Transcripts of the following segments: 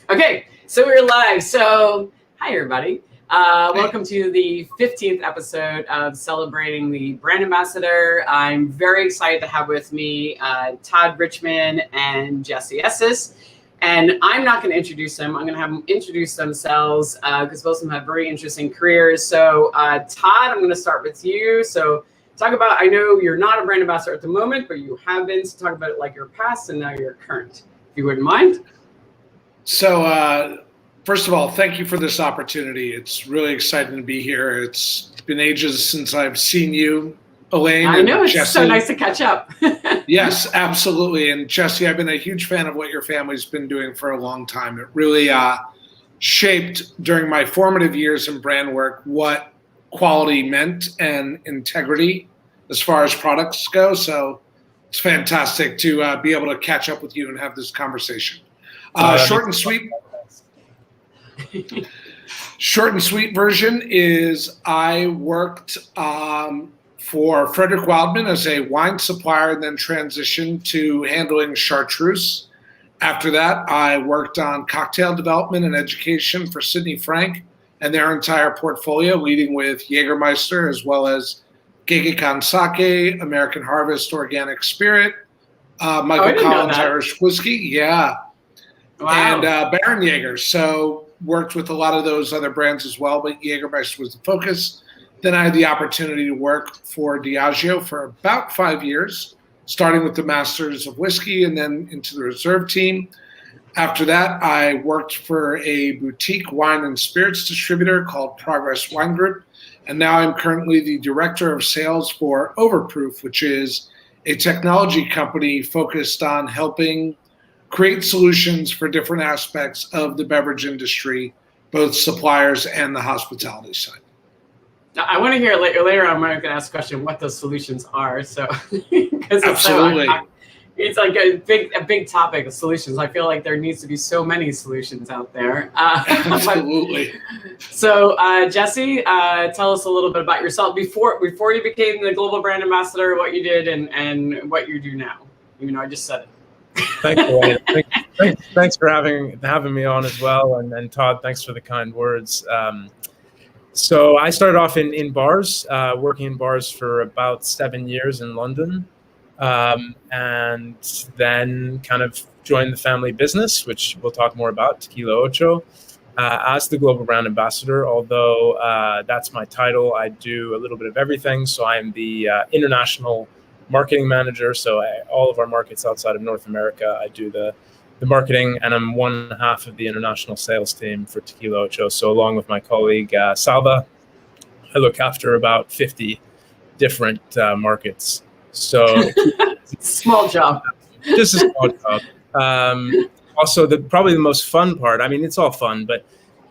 Okay, so we're live. So, hi everybody. Welcome to the 15th episode of Celebrating the Brand Ambassador. I'm very excited to have with me Todd Richman and Jesse Estes. And I'm not going to introduce them. I'm going to have them introduce themselves because both of them have very interesting careers. So, Todd, I'm going to start with you. So, talk about, I know you're not a brand ambassador at the moment, but you have been. So, talk about it like your past and now your current, if you wouldn't mind. So, first of all, thank you for this opportunity. It's really exciting to be here. It's been ages since I've seen you, Elaine. I know, it's Jesse. so nice to catch up. Yes, absolutely. And Jesse, I've been a huge fan of what your family's been doing for a long time. It really shaped during my formative years in brand work what quality meant and integrity as far as products go. So it's fantastic to be able to catch up with you and have this conversation. Short and sweet. Short and sweet version is I worked for Frederick Wildman as a wine supplier and then transitioned to handling chartreuse. After that, I worked on cocktail development and education for Sidney Frank and their entire portfolio, leading with Jägermeister as well as Gegekan Sake, American Harvest Organic Spirit, Michael Collins Irish Whiskey. Yeah. Wow. And Baron Jaeger. So worked with a lot of those other brands as well, but Jägermeister was the focus. Then I had the opportunity to work for Diageo for about 5 years, starting with the Masters of Whiskey and then into the reserve team. After that, I worked for a boutique wine and spirits distributor called Progress Wine Group. And now I'm currently the director of sales for Overproof, which is a technology company focused on helping create solutions for different aspects of the beverage industry, both suppliers and the hospitality side. I want to hear later on. I'm going to ask a question what those solutions are. So, because absolutely, it's like a big topic of solutions. I feel like there needs to be so many solutions out there. Absolutely. So, Jesse, tell us a little bit about yourself before you became the global brand ambassador. What you did and what you do now. Even though I just said it. Thanks, Elaine. Thanks for having me on as well, and Todd, thanks for the kind words. So I started off in bars, working in bars for about 7 years in London, and then kind of joined the family business, which we'll talk more about, Tequila Ocho, as the global brand ambassador. Although that's my title, I do a little bit of everything. So I'm the international marketing manager. So all of our markets outside of North America, I do the marketing, and I'm one half of the international sales team for Tequila Ocho. So along with my colleague Salva, I look after about 50 different markets. So small job. Just a small job. Also, probably the most fun part. I mean, it's all fun, but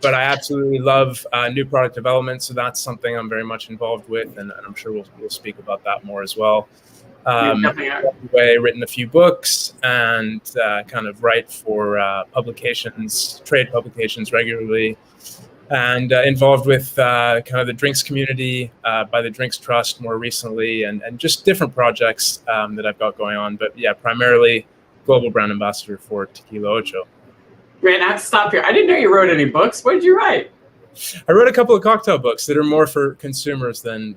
I absolutely love new product development. So that's something I'm very much involved with, and I'm sure we'll speak about that more as well. Written a few books and kind of write for publications, trade publications regularly, and involved with kind of the drinks community by the Drinks Trust more recently, and just different projects that I've got going on. But yeah, primarily global brand ambassador for Tequila Ocho. Great, I have to stop here. I didn't know you wrote any books. What did you write? I wrote a couple of cocktail books that are more for consumers than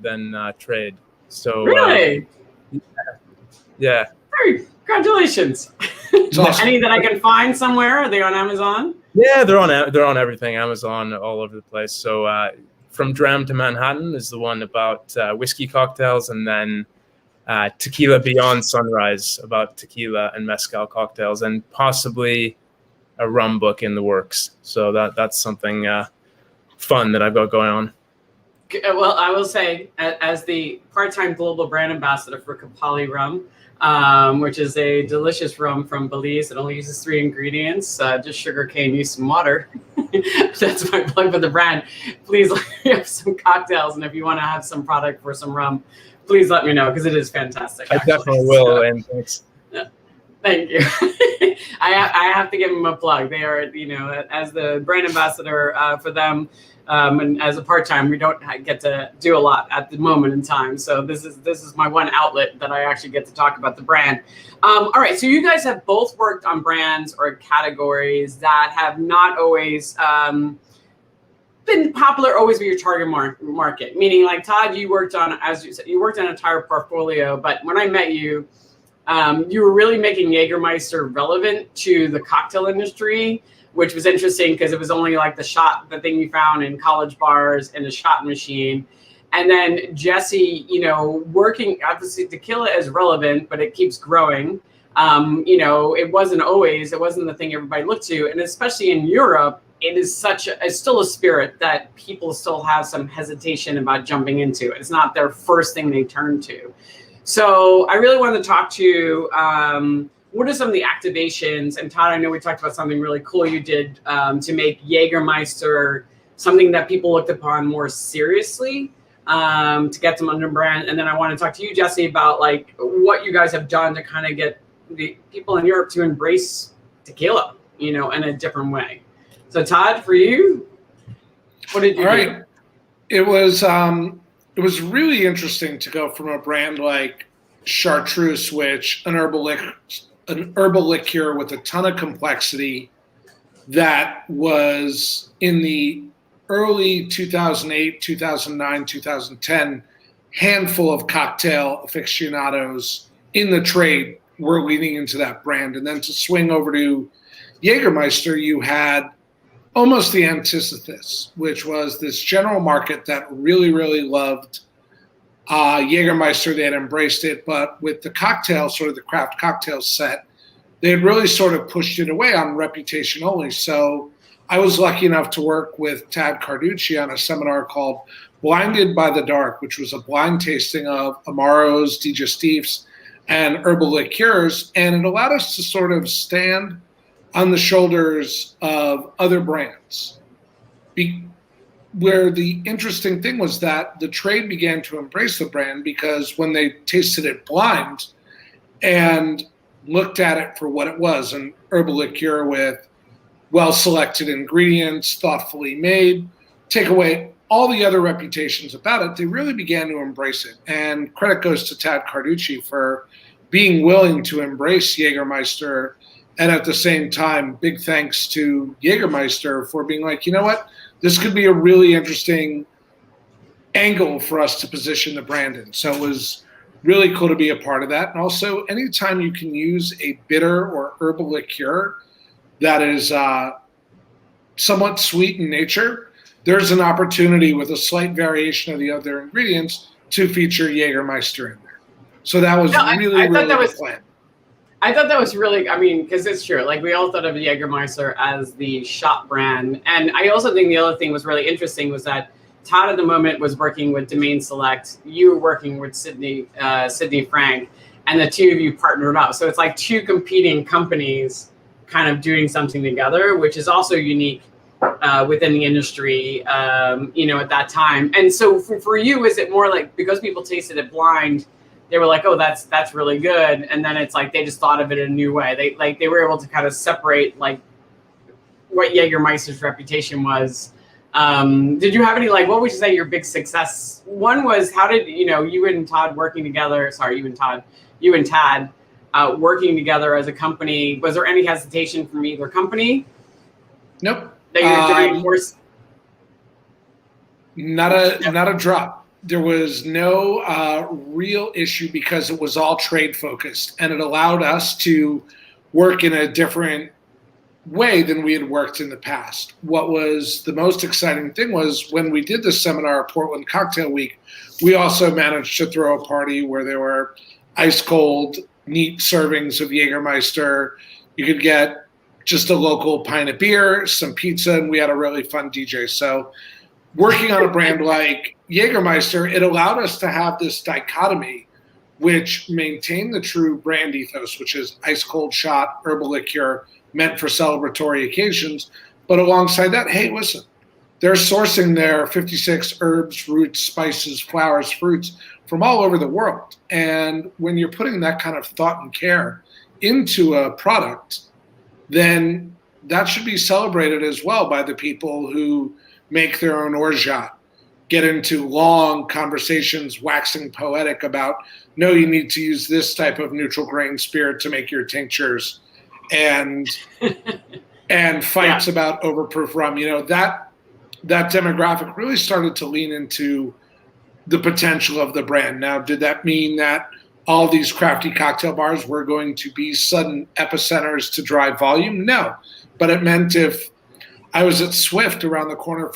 trade. So really. Yeah. Hey, congratulations. Awesome. Any that I can find somewhere? Are they on Amazon? Yeah, they're on everything. Amazon, all over the place. So From Dram to Manhattan is the one about whiskey cocktails, and then Tequila Beyond Sunrise about tequila and mezcal cocktails, and possibly a rum book in the works. So that's something fun that I've got going on. Well, I will say, as the part-time global brand ambassador for Kapali Rum, which is a delicious rum from Belize. It only uses 3 ingredients, just sugar cane, yeast, and water. That's my plug for the brand. Please let me have some cocktails, and if you want to have some product for some rum, please let me know, because it is fantastic. I definitely will, and thanks. Thank you. I have to give them a plug. They are, as the brand ambassador for them, and as a part-time, we don't get to do a lot at the moment in time. So this is my one outlet that I actually get to talk about the brand. All right, so you guys have both worked on brands or categories that have not always been popular always with your target market. Meaning, like Todd, you worked on, as you said, you worked on an entire portfolio. But when I met you, you were really making Jägermeister relevant to the cocktail industry, which was interesting because it was only like the thing you found in college bars and a shot machine. And then Jesse, working, obviously tequila is relevant, but it keeps growing. It wasn't the thing everybody looked to. And especially in Europe, it's still a spirit that people still have some hesitation about jumping into. It's not their first thing they turn to. So I really wanted to talk to what are some of the activations? And Todd, I know we talked about something really cool you did to make Jägermeister something that people looked upon more seriously to get them under brand. And then I want to talk to you, Jesse, about like what you guys have done to kind of get the people in Europe to embrace tequila, in a different way. So Todd, for you, what did you do? All right. It was really interesting to go from a brand like Chartreuse, which an herbal liqueur with a ton of complexity that was in the early 2008, 2009, 2010 handful of cocktail aficionados in the trade were leaning into that brand. And then to swing over to Jägermeister, you had almost the antithesis, which was this general market that really, really loved Jägermeister. They had embraced it, but with the cocktail, sort of the craft cocktail set, they had really sort of pushed it away on reputation only. So I was lucky enough to work with Tad Carducci on a seminar called Blinded by the Dark, which was a blind tasting of Amaros, digestifs, and herbal liqueurs. And it allowed us to sort of stand on the shoulders of other brands. Where the interesting thing was that the trade began to embrace the brand because when they tasted it blind and looked at it for what it was, an herbal liqueur with well-selected ingredients, thoughtfully made, take away all the other reputations about it, they really began to embrace it. And credit goes to Tad Carducci for being willing to embrace Jägermeister. And at the same time, big thanks to Jägermeister for being like, you know what, this could be a really interesting angle for us to position the brand in. So it was really cool to be a part of that. And also, anytime you can use a bitter or herbal liqueur that is somewhat sweet in nature, there's an opportunity with a slight variation of the other ingredients to feature Jägermeister in there. So that was really the plan. I thought that was really, because it's true. Like we all thought of Jägermeister as the shot brand. And I also think the other thing was really interesting was that Todd at the moment was working with Domain Select. You were working with Sydney Frank, and the two of you partnered up. So it's like two competing companies kind of doing something together, which is also unique within the industry, at that time. And so for you, is it more like because people tasted it blind, they were like, oh, that's really good. And then it's like they just thought of it in a new way. They were able to kind of separate like what Jägermeister's reputation was. Did you have any, like, what would you say your big success? One was, how did, you and Todd working together, you and Tad working together as a company, was there any hesitation from either company? Nope. That you're doing course? Not a drop. There was no real issue because it was all trade focused, and it allowed us to work in a different way than we had worked in the past. What was the most exciting thing was when we did the seminar at Portland Cocktail Week, we also managed to throw a party where there were ice cold, neat servings of Jägermeister. You could get just a local pint of beer, some pizza, and we had a really fun DJ. So working on a brand like Jägermeister, it allowed us to have this dichotomy which maintained the true brand ethos, which is ice cold shot, herbal liqueur, meant for celebratory occasions. But alongside that, hey, listen, they're sourcing their 56 herbs, roots, spices, flowers, fruits from all over the world. And when you're putting that kind of thought and care into a product, then that should be celebrated as well by the people who make their own orgeat, get into long conversations waxing poetic about, no, you need to use this type of neutral grain spirit to make your tinctures, and fights about overproof rum. That demographic really started to lean into the potential of the brand. Now, did that mean that all these crafty cocktail bars were going to be sudden epicenters to drive volume? No. But it meant if I was at Swift around the corner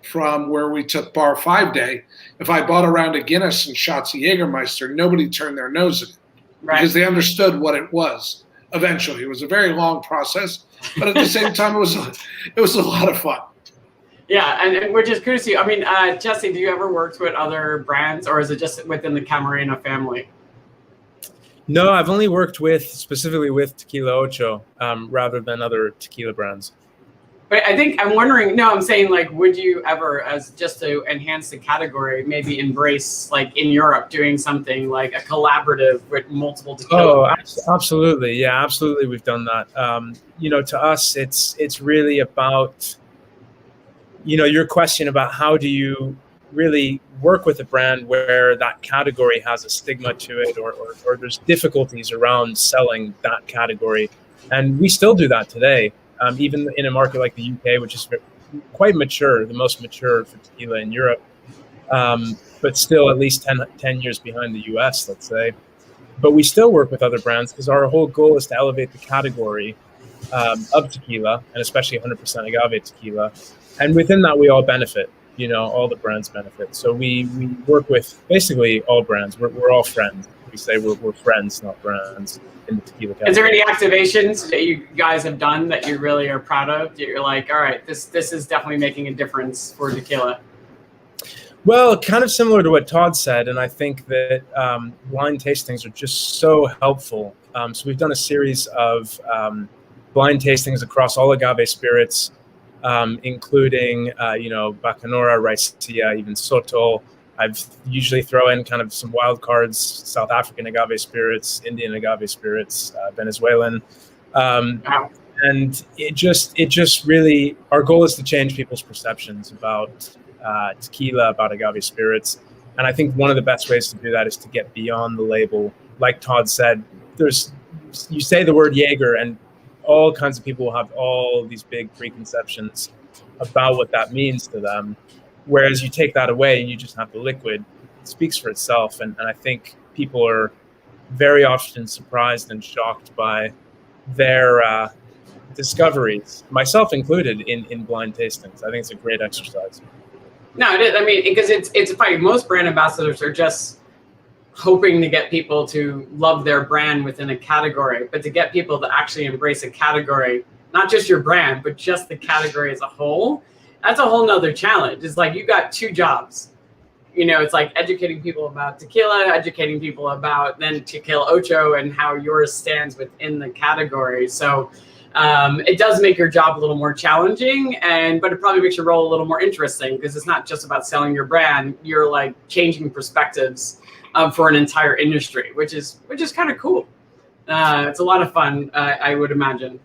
from where we took Bar 5 Day, if I bought a round of Guinness and shots of Jägermeister, nobody turned their nose at it. Right. Because they understood what it was eventually. It was a very long process, but at the same time, it was a lot of fun. Yeah, and we're just curious. I mean, Jesse, do you ever work with other brands, or is it just within the Camarena family? No, I've only worked specifically with Tequila Ocho, rather than other tequila brands. But I think I'm wondering. No, I'm saying, like, would you ever, as just to enhance the category, maybe embrace, like in Europe, doing something like a collaborative with multiple tequila brands? Absolutely, yeah, absolutely. We've done that. To us, it's really about, your question about how do you really work with a brand where that category has a stigma to it, or there's difficulties around selling that category. And we still do that today, even in a market like the UK, which is quite mature, the most mature for tequila in Europe, but still at least 10 years behind the US, let's say. But we still work with other brands because our whole goal is to elevate the category of tequila, and especially 100% agave tequila. And within that, we all benefit. All the brands benefit. So we work with basically all brands. We're all friends. We say we're friends, not brands, in the tequila category. Is there any activations that you guys have done that you really are proud of? That you're like, all right, this is definitely making a difference for tequila? Well, kind of similar to what Todd said, and I think that blind tastings are just so helpful. So we've done a series of blind tastings across all agave spirits, including, Bacanora, Raicilla, even Sotol. I've usually throw in kind of some wild cards, South African agave spirits, Indian agave spirits, Venezuelan. And it just really, our goal is to change people's perceptions about tequila, about agave spirits. And I think one of the best ways to do that is to get beyond the label. Like Todd said, you say the word Jaeger and all kinds of people have all these big preconceptions about what that means to them. Whereas you take that away and you just have the liquid, it speaks for itself. And I think people are very often surprised and shocked by their discoveries, myself included, in blind tastings. I think it's a great exercise. No, it is. I mean, because it's funny. Most brand ambassadors are just hoping to get people to love their brand within a category, but to get people to actually embrace a category, not just your brand, but just the category as a whole, that's a whole nother challenge. It's like you got two jobs. It's like educating people about tequila, educating people about then Tequila Ocho and how yours stands within the category. So it does make your job a little more challenging, but it probably makes your role a little more interesting because it's not just about selling your brand. You're like changing perspectives for an entire industry, which is kind of cool. It's a lot of fun, I would imagine,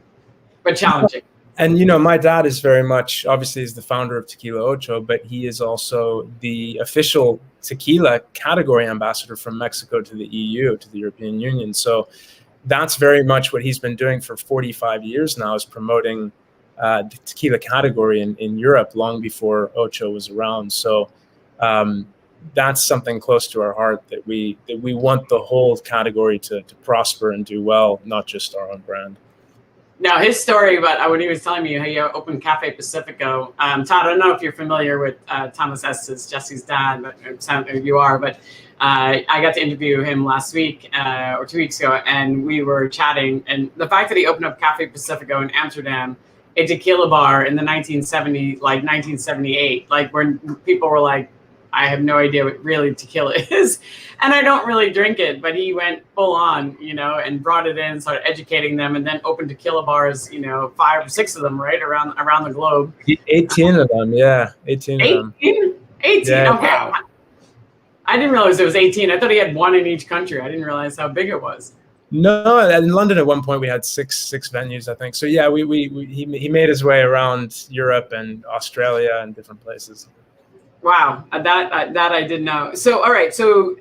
but challenging. And, my dad is very much, obviously, is the founder of Tequila Ocho, but he is also the official tequila category ambassador from Mexico to the EU, to the European Union. So that's very much what he's been doing for 45 years now, is promoting the tequila category in Europe long before Ocho was around. So that's something close to our heart, that we want the whole category to prosper and do well, not just our own brand. Now, his story about when he was telling me how you opened Cafe Pacifico, Todd, I don't know if you're familiar with Thomas Estes, Jesse's dad, but you are, but I got to interview him last week or 2 weeks ago, and we were chatting, and the fact that he opened up Cafe Pacifico in Amsterdam, a tequila bar in the 1978, like when people were like, I have no idea what really tequila is, and I don't really drink it, but he went full on, and brought it in, started educating them, and then opened tequila bars, 5 or 6 of them, right, around the globe. 18 of them, yeah, 18 of them. 18, yeah. Okay. Wow. I didn't realize it was 18. I thought he had one in each country. I didn't realize how big it was. No, in London at one point we had six venues, I think. So yeah, he made his way around Europe and Australia and different places. Wow, that I didn't know. So all right, so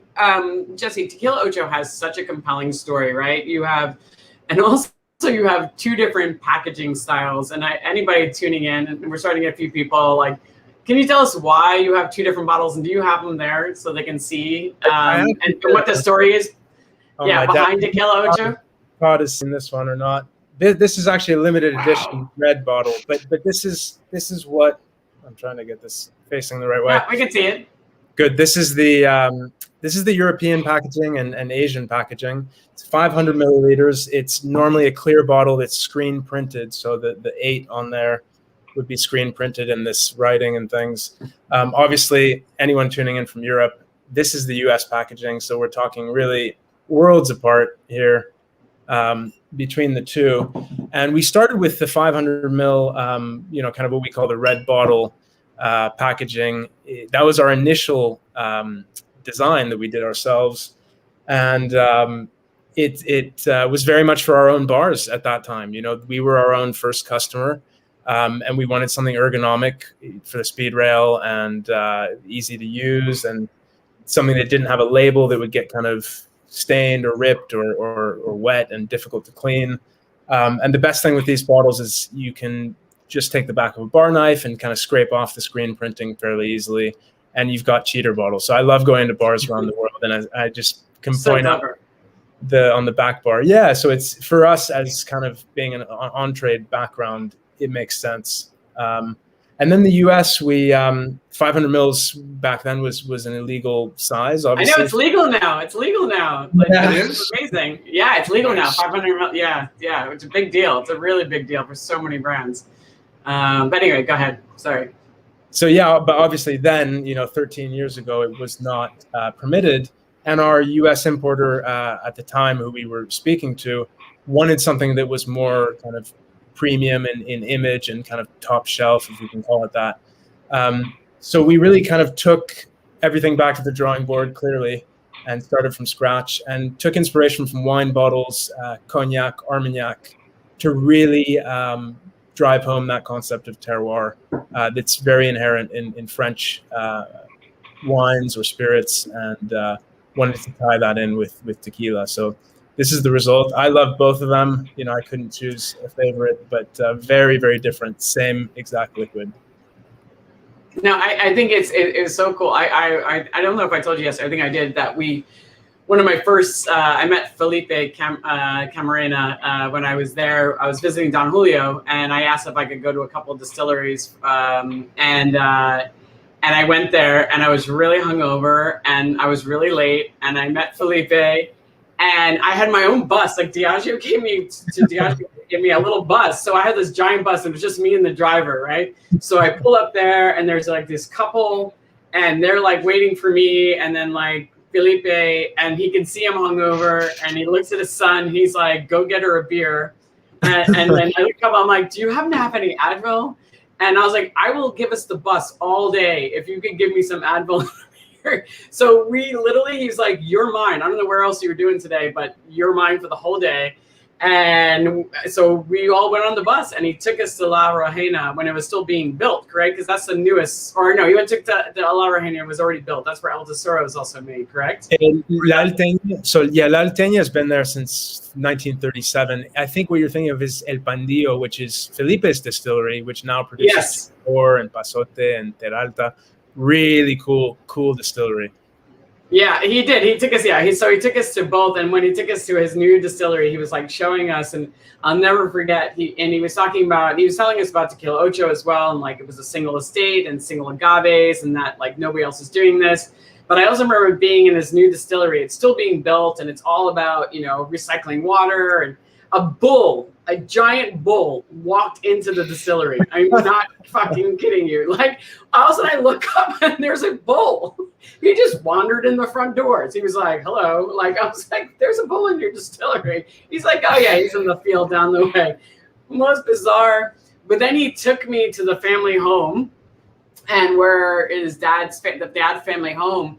Jesse, Tequila Ocho has such a compelling story, right? You have, and also you have two different packaging styles. And anybody tuning in, and we're starting to get a few people, like, can you tell us why you have two different bottles, and do you have them there so they can see and what the story is? Yeah, behind Tequila Ocho. Todd has seen this one or not. This is actually a limited edition red bottle, but this is what I'm trying to get this facing the right way. Yeah, we can see it. Good. This is the European packaging and Asian packaging. It's 500 milliliters. It's normally a clear bottle that's screen printed, so the 8 on there would be screen printed in this writing and things. Obviously, anyone tuning in from Europe, this is the U.S. packaging, so we're talking really worlds apart here between the two. And we started with the 500 mil, kind of what we call the red bottle packaging. That was our initial design that we did ourselves, and it was very much for our own bars at that time. We were our own first customer, and we wanted something ergonomic for the speed rail and easy to use, and something that didn't have a label that would get kind of stained or ripped or wet and difficult to clean. And the best thing with these bottles is you can just take the back of a bar knife and kind of scrape off the screen printing fairly easily, and you've got cheater bottles. So I love going to bars around the world, and I just can point out on the back bar. Yeah, so it's for us as kind of being an on-trade background, it makes sense. And then the US, we 500 mils back then was an illegal size. Obviously, I know it's legal now. It's legal now. Like, yeah, it's amazing. Yeah, it's legal now. 500 mil. Yeah. It's a big deal. It's a really big deal for so many brands. But anyway, go ahead. Sorry. So yeah, but obviously then, 13 years ago, it was not permitted. And our US importer at the time, who we were speaking to, wanted something that was more kind of premium in image and kind of top shelf, if we can call it that. So we really kind of took everything back to the drawing board, clearly, and started from scratch and took inspiration from wine bottles, cognac, Armagnac, to really drive home that concept of terroir that's very inherent in French wines or spirits, and wanted to tie that in with tequila. So this is the result. I love both of them. I couldn't choose a favorite, but very, very different. Same exact liquid. No, I think it was so cool. I don't know if I told you yesterday. I think I did that. One of my first, I met Felipe Camarena when I was there. I was visiting Don Julio, and I asked if I could go to a couple of distilleries, and I went there, and I was really hungover, and I was really late, and I met Felipe, and I had my own bus. Like Diageo gave me a little bus, so I had this giant bus. It was just me and the driver, right? So I pull up there, and there's like this couple, and they're like waiting for me, and then like Felipe, and he can see I'm hungover, and he looks at his son. He's like, "Go get her a beer," and then I look up. I'm like, "Do you happen to have any Advil?" And I was like, "I will give us the bus all day if you can give me some Advil." So he's like, "You're mine. I don't know where else you were doing today, but you're mine for the whole day." And so we all went on the bus, and he took us to La Rojena when it was still being built, correct? Because that's the newest, or no, he went to La Rojena, it was already built. That's where El Tesoro was also made, correct? La Alteña has been there since 1937. I think what you're thinking of is El Pandillo, which is Felipe's distillery, which now produces Or and Pasote and Teralta. Really cool distillery. Yeah, he did. He took us. Yeah, he took us to both. And when he took us to his new distillery, he was like showing us, and I'll never forget. He was telling us about Tequila Ocho as well, and like it was a single estate and single agaves, and that like nobody else is doing this. But I also remember being in his new distillery. It's still being built, and it's all about recycling water. And a giant bull walked into the distillery. I'm not fucking kidding you. Like all of a sudden I look up and there's a bull. He just wandered in the front doors. He was like, "Hello." Like I was like, "There's a bull in your distillery." He's like, "Oh yeah, he's in the field down the way." Most bizarre. But then he took me to the family home, and where is the dad family home.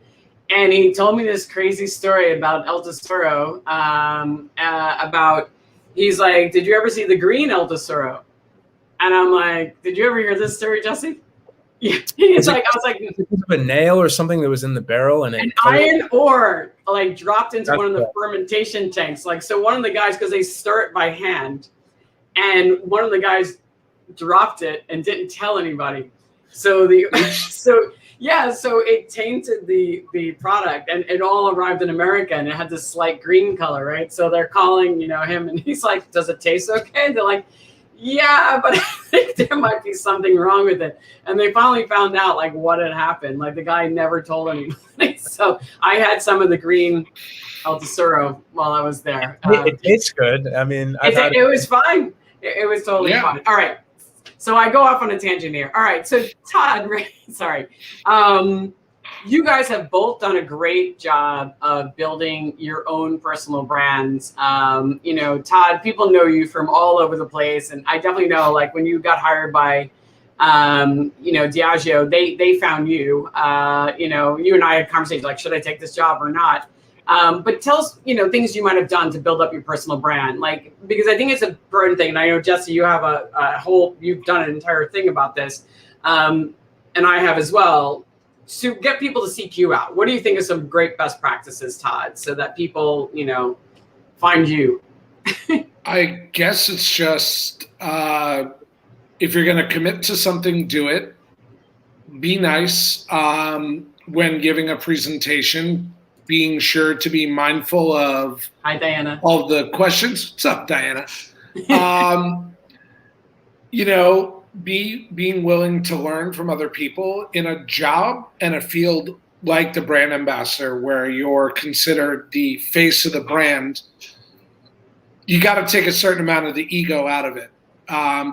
And he told me this crazy story about El Tesoro. He's like, did you ever see the green El Tesoro? And I'm like, did you ever hear this story, Jesse? Yeah. He's like, I was like, a nail or something that was in the barrel, and an iron ore like dropped into one of the fermentation tanks. Like, so one of the guys, because they stir it by hand, and one of the guys dropped it and didn't tell anybody. So so it tainted the product, and it all arrived in America, and it had this slight green color, right? So they're calling, him, and he's like, does it taste okay? They're like, yeah, but I think there might be something wrong with it. And they finally found out like what had happened. Like the guy never told anybody. So I had some of the green El Tesoro while I was there. It tastes good. I mean, it was fine. It was totally fine. All right. So I go off on a tangent here. All right. So Todd, sorry. You guys have both done a great job of building your own personal brands. Todd, people know you from all over the place. And I definitely know, like, when you got hired by, Diageo, they found you. You and I had conversations like, should I take this job or not? But tell us, things you might have done to build up your personal brand. Like, because I think it's a burden thing. And I know, Jesse, you have you've done an entire thing about this. And I have as well. To get people to seek you out, what do you think are some great best practices, Todd, so that people, find you? I guess it's just if you're going to commit to something, do it. Be nice when giving a presentation, being sure to be mindful of Hi, Diana. All the questions. What's up, Diana? Being willing to learn from other people in a job and a field like the brand ambassador, where you're considered the face of the brand. You got to take a certain amount of the ego out of it,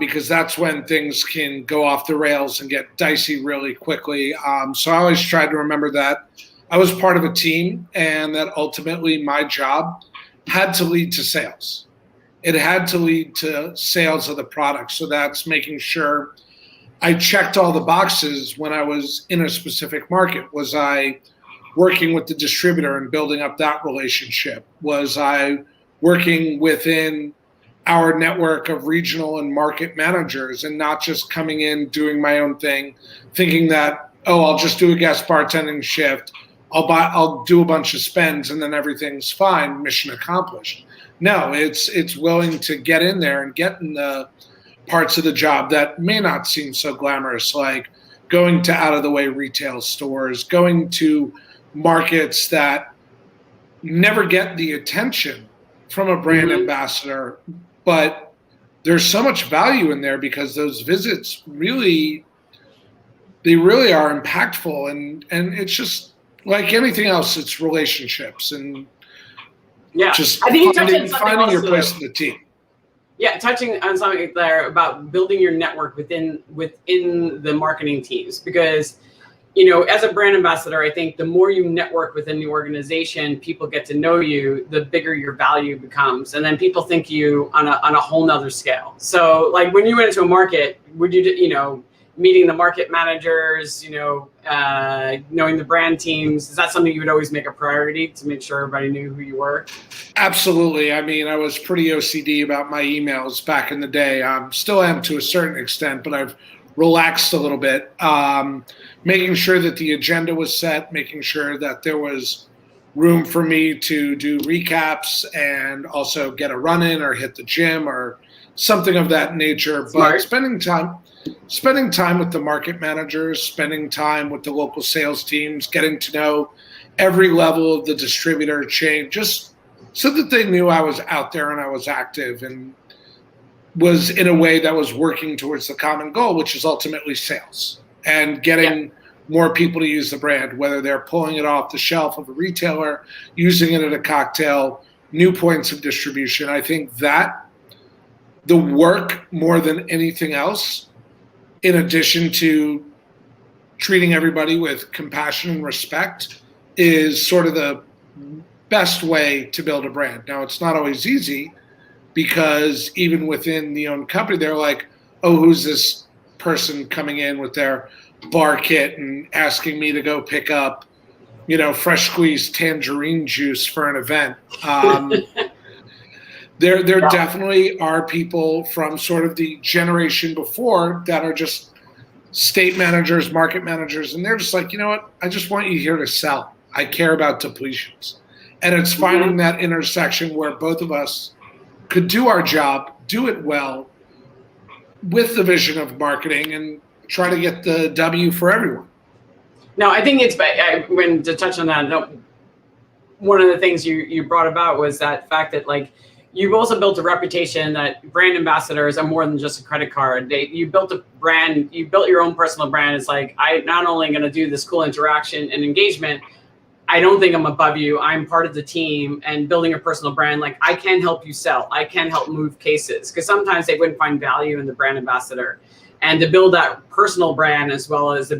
because that's when things can go off the rails and get dicey really quickly. So I always try to remember that I was part of a team, and that ultimately my job had to lead to sales. It had to lead to sales of the product. So that's making sure I checked all the boxes when I was in a specific market. Was I working with the distributor and building up that relationship? Was I working within our network of regional and market managers, and not just coming in, doing my own thing, thinking that, I'll just do a guest bartending shift. I'll do a bunch of spends and then everything's fine, mission accomplished. No, it's willing to get in there and get in the parts of the job that may not seem so glamorous, like going to out-of-the-way retail stores, going to markets that never get the attention from a brand ambassador, but there's so much value in there because those visits really are impactful, and it's just like anything else, it's relationships and just I think finding your place in the team. Yeah, touching on something there about building your network within the marketing teams, because as a brand ambassador, I think the more you network within the organization, people get to know you, the bigger your value becomes, and then people think you on a whole nother scale. So, like, when you went into a market, would you meeting the market managers, knowing the brand teams, is that something you would always make a priority to make sure everybody knew who you were? Absolutely. I mean, I was pretty OCD about my emails back in the day. Still am to a certain extent, but I've relaxed a little bit. Making sure that the agenda was set, making sure that there was room for me to do recaps and also get a run in or hit the gym or something of that nature. Smart. But spending time with the market managers, spending time with the local sales teams, getting to know every level of the distributor chain, just so that they knew I was out there and I was active and was in a way that was working towards the common goal, which is ultimately sales and getting more people to use the brand, whether they're pulling it off the shelf of a retailer, using it at a cocktail, new points of distribution. I think that the work, more than anything else, in addition to treating everybody with compassion and respect, is sort of the best way to build a brand. Now, it's not always easy, because even within the own company, they're like, who's this person coming in with their bar kit and asking me to go pick up fresh squeezed tangerine juice for an event. There definitely are people from sort of the generation before that are just state managers, market managers, and they're just like, you know what? I just want you here to sell. I care about depletions. And it's finding that intersection where both of us could do our job, do it well, with the vision of marketing and try to get the W for everyone. No, I think when to touch on that, one of the things you brought about was that fact that like you've also built a reputation that brand ambassadors are more than just a credit card. You built a brand, you built your own personal brand. It's like, I'm not only going to do this cool interaction and engagement, I don't think I'm above you. I'm part of the team, and building a personal brand. Like, I can help you sell. I can help move cases, because sometimes they wouldn't find value in the brand ambassador. And to build that personal brand, as well as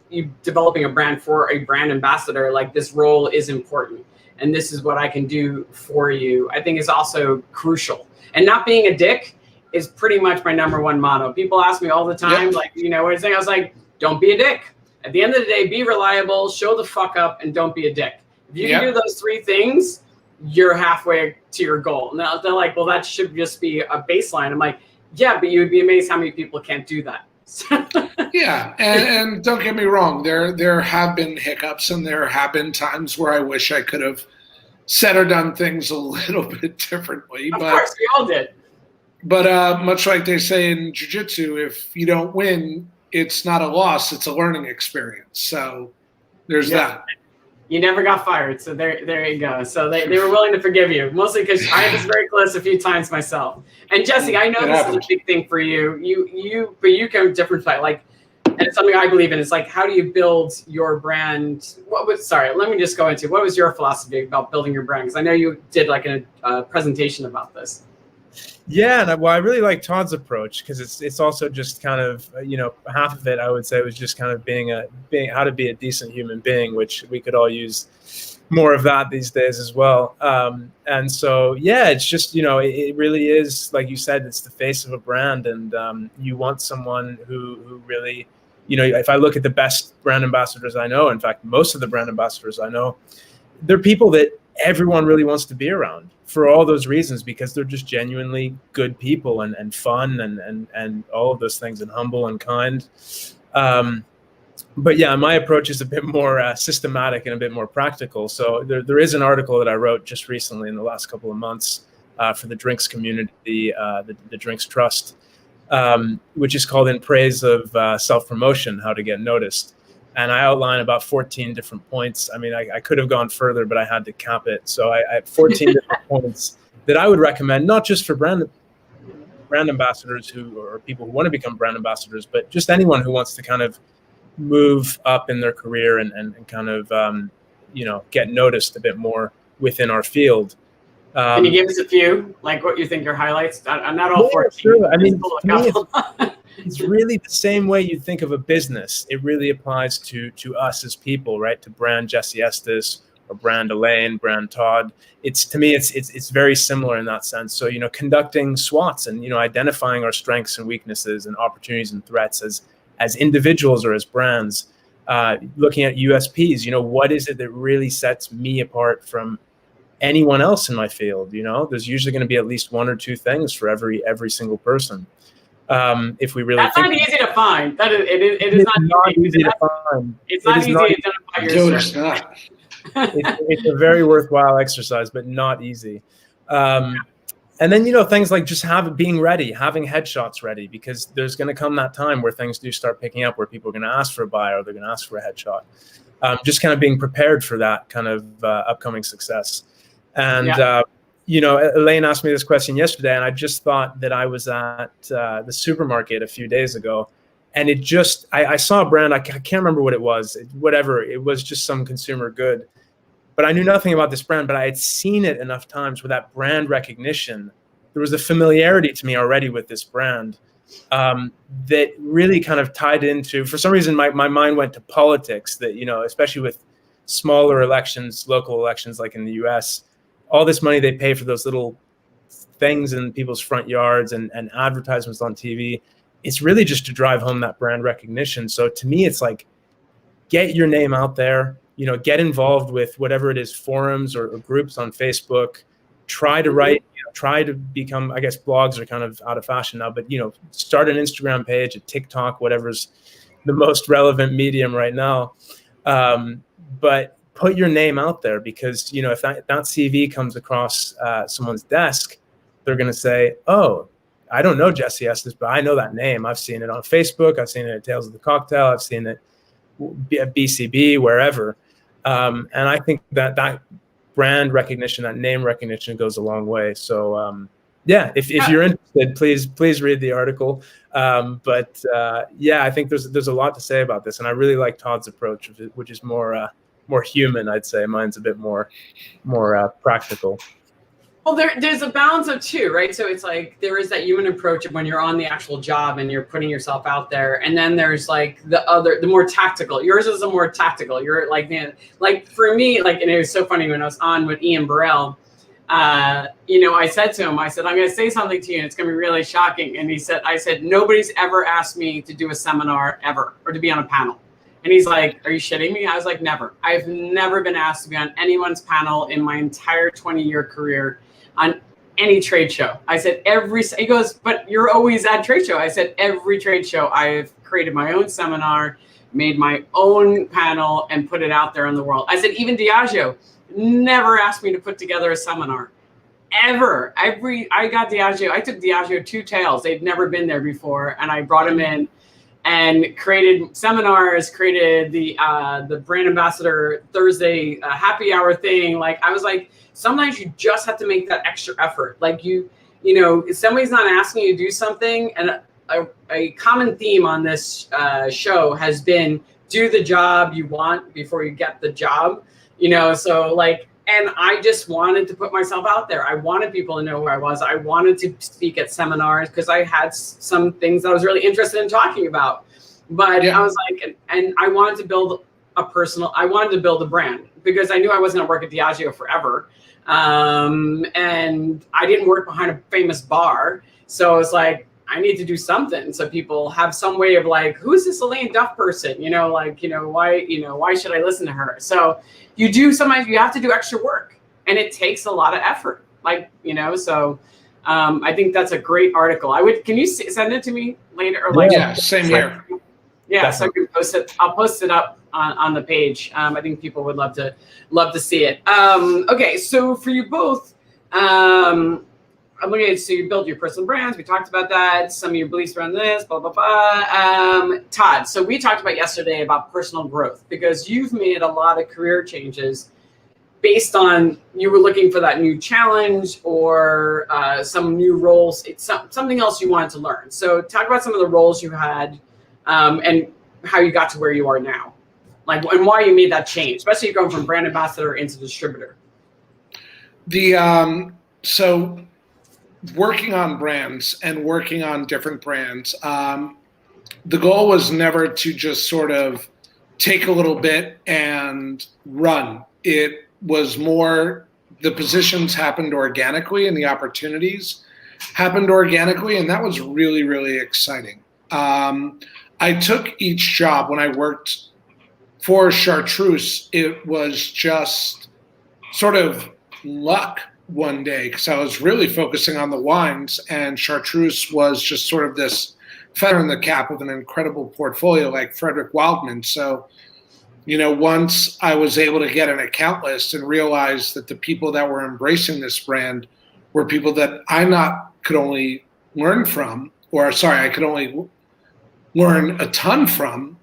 you developing a brand for a brand ambassador, like, this role is important. And this is what I can do for you, I think is also crucial. And not being a dick is pretty much my number one motto. People ask me all the time, like, what is it? I was like, don't be a dick. At the end of the day, be reliable, show the fuck up, and don't be a dick. If you can do those three things, you're halfway to your goal. Now they're like, well, that should just be a baseline. I'm like, yeah, but you would be amazed how many people can't do that. Yeah, and don't get me wrong, there have been hiccups, and there have been times where I wish I could have said or done things a little bit differently. Of course, we all did. But much like they say in jiu-jitsu, if you don't win, it's not a loss, it's a learning experience. So there's that. You never got fired, so there you go. So they were willing to forgive you, mostly because I was very close a few times myself. And Jesse, I know this is a big thing for you. But you come a different fight. Like, and it's something I believe in. It's like, how do you build your brand? Let me just go into what was your philosophy about building your brand? Because I know you did like a presentation about this. Yeah, and I really like Todd's approach, because it's also just kind of, half of it I would say was just kind of being how to be a decent human being, which we could all use more of that these days as well. And so, it's just, it really is, like you said, it's the face of a brand, and you want someone who really, if I look at the best brand ambassadors I know, in fact, most of the brand ambassadors I know, they're people that everyone really wants to be around for all those reasons, because they're just genuinely good people and fun and all of those things, and humble and kind. But yeah, my approach is a bit more systematic and a bit more practical. So there is an article that I wrote just recently in the last couple of months for the drinks community, the Drinks Trust, which is called In Praise of Self-Promotion, How to Get Noticed. And I outline about 14 different points. I mean, I could have gone further, but I had to cap it. So I have 14 different points that I would recommend, not just for brand ambassadors or people who want to become brand ambassadors, but just anyone who wants to kind of move up in their career and kind of, get noticed a bit more within our field. Can you give us a few, like what you think your highlights? I'm not all 14. Sure. I mean, it's really the same way you think of a business. It really applies to us as people, right? To brand Jesse Estes or brand Elaine, brand Todd. To me, it's very similar in that sense. So, conducting SWOTs and, identifying our strengths and weaknesses and opportunities and threats as individuals or as brands, looking at USPs, what is it that really sets me apart from anyone else in my field? There's usually going to be at least one or two things for every single person. If we really, that's not easy to find. It is not easy to find. It's not easy to identify yourself. It's a very worthwhile exercise, but not easy. And then, things like just being ready, having headshots ready, because there's going to come that time where things do start picking up, where people are going to ask for a buy or they're going to ask for a headshot. Just kind of being prepared for that kind of upcoming success. And, Elaine asked me this question yesterday, and I just thought that I was at the supermarket a few days ago, and I saw a brand, I can't remember what it was, it was just some consumer good, but I knew nothing about this brand, but I had seen it enough times with that brand recognition. There was a familiarity to me already with this brand that really kind of tied into, for some reason, my mind went to politics, that, especially with smaller elections, local elections, like in the US, all this money they pay for those little things in people's front yards and advertisements on TV. It's really just to drive home that brand recognition. So to me, it's like, get your name out there, get involved with whatever it is, forums or groups on Facebook. Try to write, try to become, I guess blogs are kind of out of fashion now, but, start an Instagram page, a TikTok, whatever's the most relevant medium right now. But put your name out there, because, if that CV comes across someone's desk, they're going to say, oh, I don't know Jesse Estes, but I know that name. I've seen it on Facebook. I've seen it at Tales of the Cocktail. I've seen it at BCB, wherever. And I think that brand recognition, that name recognition goes a long way. So, if you're interested, please read the article. I think there's a lot to say about this. And I really like Todd's approach, which is more human, I'd say. Mine's a bit more practical. Well, there's a balance of two, right? So it's like there is that human approach of when you're on the actual job and you're putting yourself out there, and then there's like the more tactical. Yours is a more tactical. You're like for me, and it was so funny when I was on with Ian Burrell. I said to him, I'm going to say something to you, and it's going to be really shocking. And I said, nobody's ever asked me to do a seminar ever or to be on a panel. And he's like, are you shitting me? I was like, never. I've never been asked to be on anyone's panel in my entire 20-year career on any trade show. I said, he goes, but you're always at trade show. I said, every trade show, I've created my own seminar, made my own panel, and put it out there in the world. I said, even Diageo never asked me to put together a seminar, ever. I took Diageo to Tales. They'd never been there before. And I brought them in and created seminars, created the brand ambassador Thursday happy hour thing. Like, I was like, sometimes you just have to make that extra effort. Like if somebody's not asking you to do something, and a common theme on this show has been do the job you want before you get the job, and I just wanted to put myself out there. I wanted people to know who I was. I wanted to speak at seminars because I had some things that I was really interested in talking about. But I was like, and I wanted to build a brand, because I knew I wasn't going to work at Diageo forever. And I didn't work behind a famous bar. So it's like, I need to do something so people have some way of like, who's this Elaine Duff person? Why should I listen to her? So sometimes you have to do extra work, and it takes a lot of effort. I think that's a great article. Can you send it to me later? Or same here. Yeah, definitely. So I can post it. I'll post it up on the page. I think people would love to see it. Okay, so for you both, I'm looking at, so you built your personal brands. We talked about that. Some of your beliefs around this, blah, blah, blah. Todd, so we talked about yesterday about personal growth, because you've made a lot of career changes based on you were looking for that new challenge or some new roles. It's something else you wanted to learn. So talk about some of the roles you had and how you got to where you are now, and why you made that change, especially going from brand ambassador into distributor. So working on brands and working on different brands, the goal was never to just sort of take a little bit and run. It was more, the positions happened organically and the opportunities happened organically, and that was really, really exciting. I took each job when I worked for Chartreuse. It was just sort of luck one day, because I was really focusing on the wines, and Chartreuse was just sort of this feather in the cap of an incredible portfolio like Frederick Wildman. So, once I was able to get an account list and realize that the people that were embracing this brand were people that I could only learn from, I could only learn a ton from,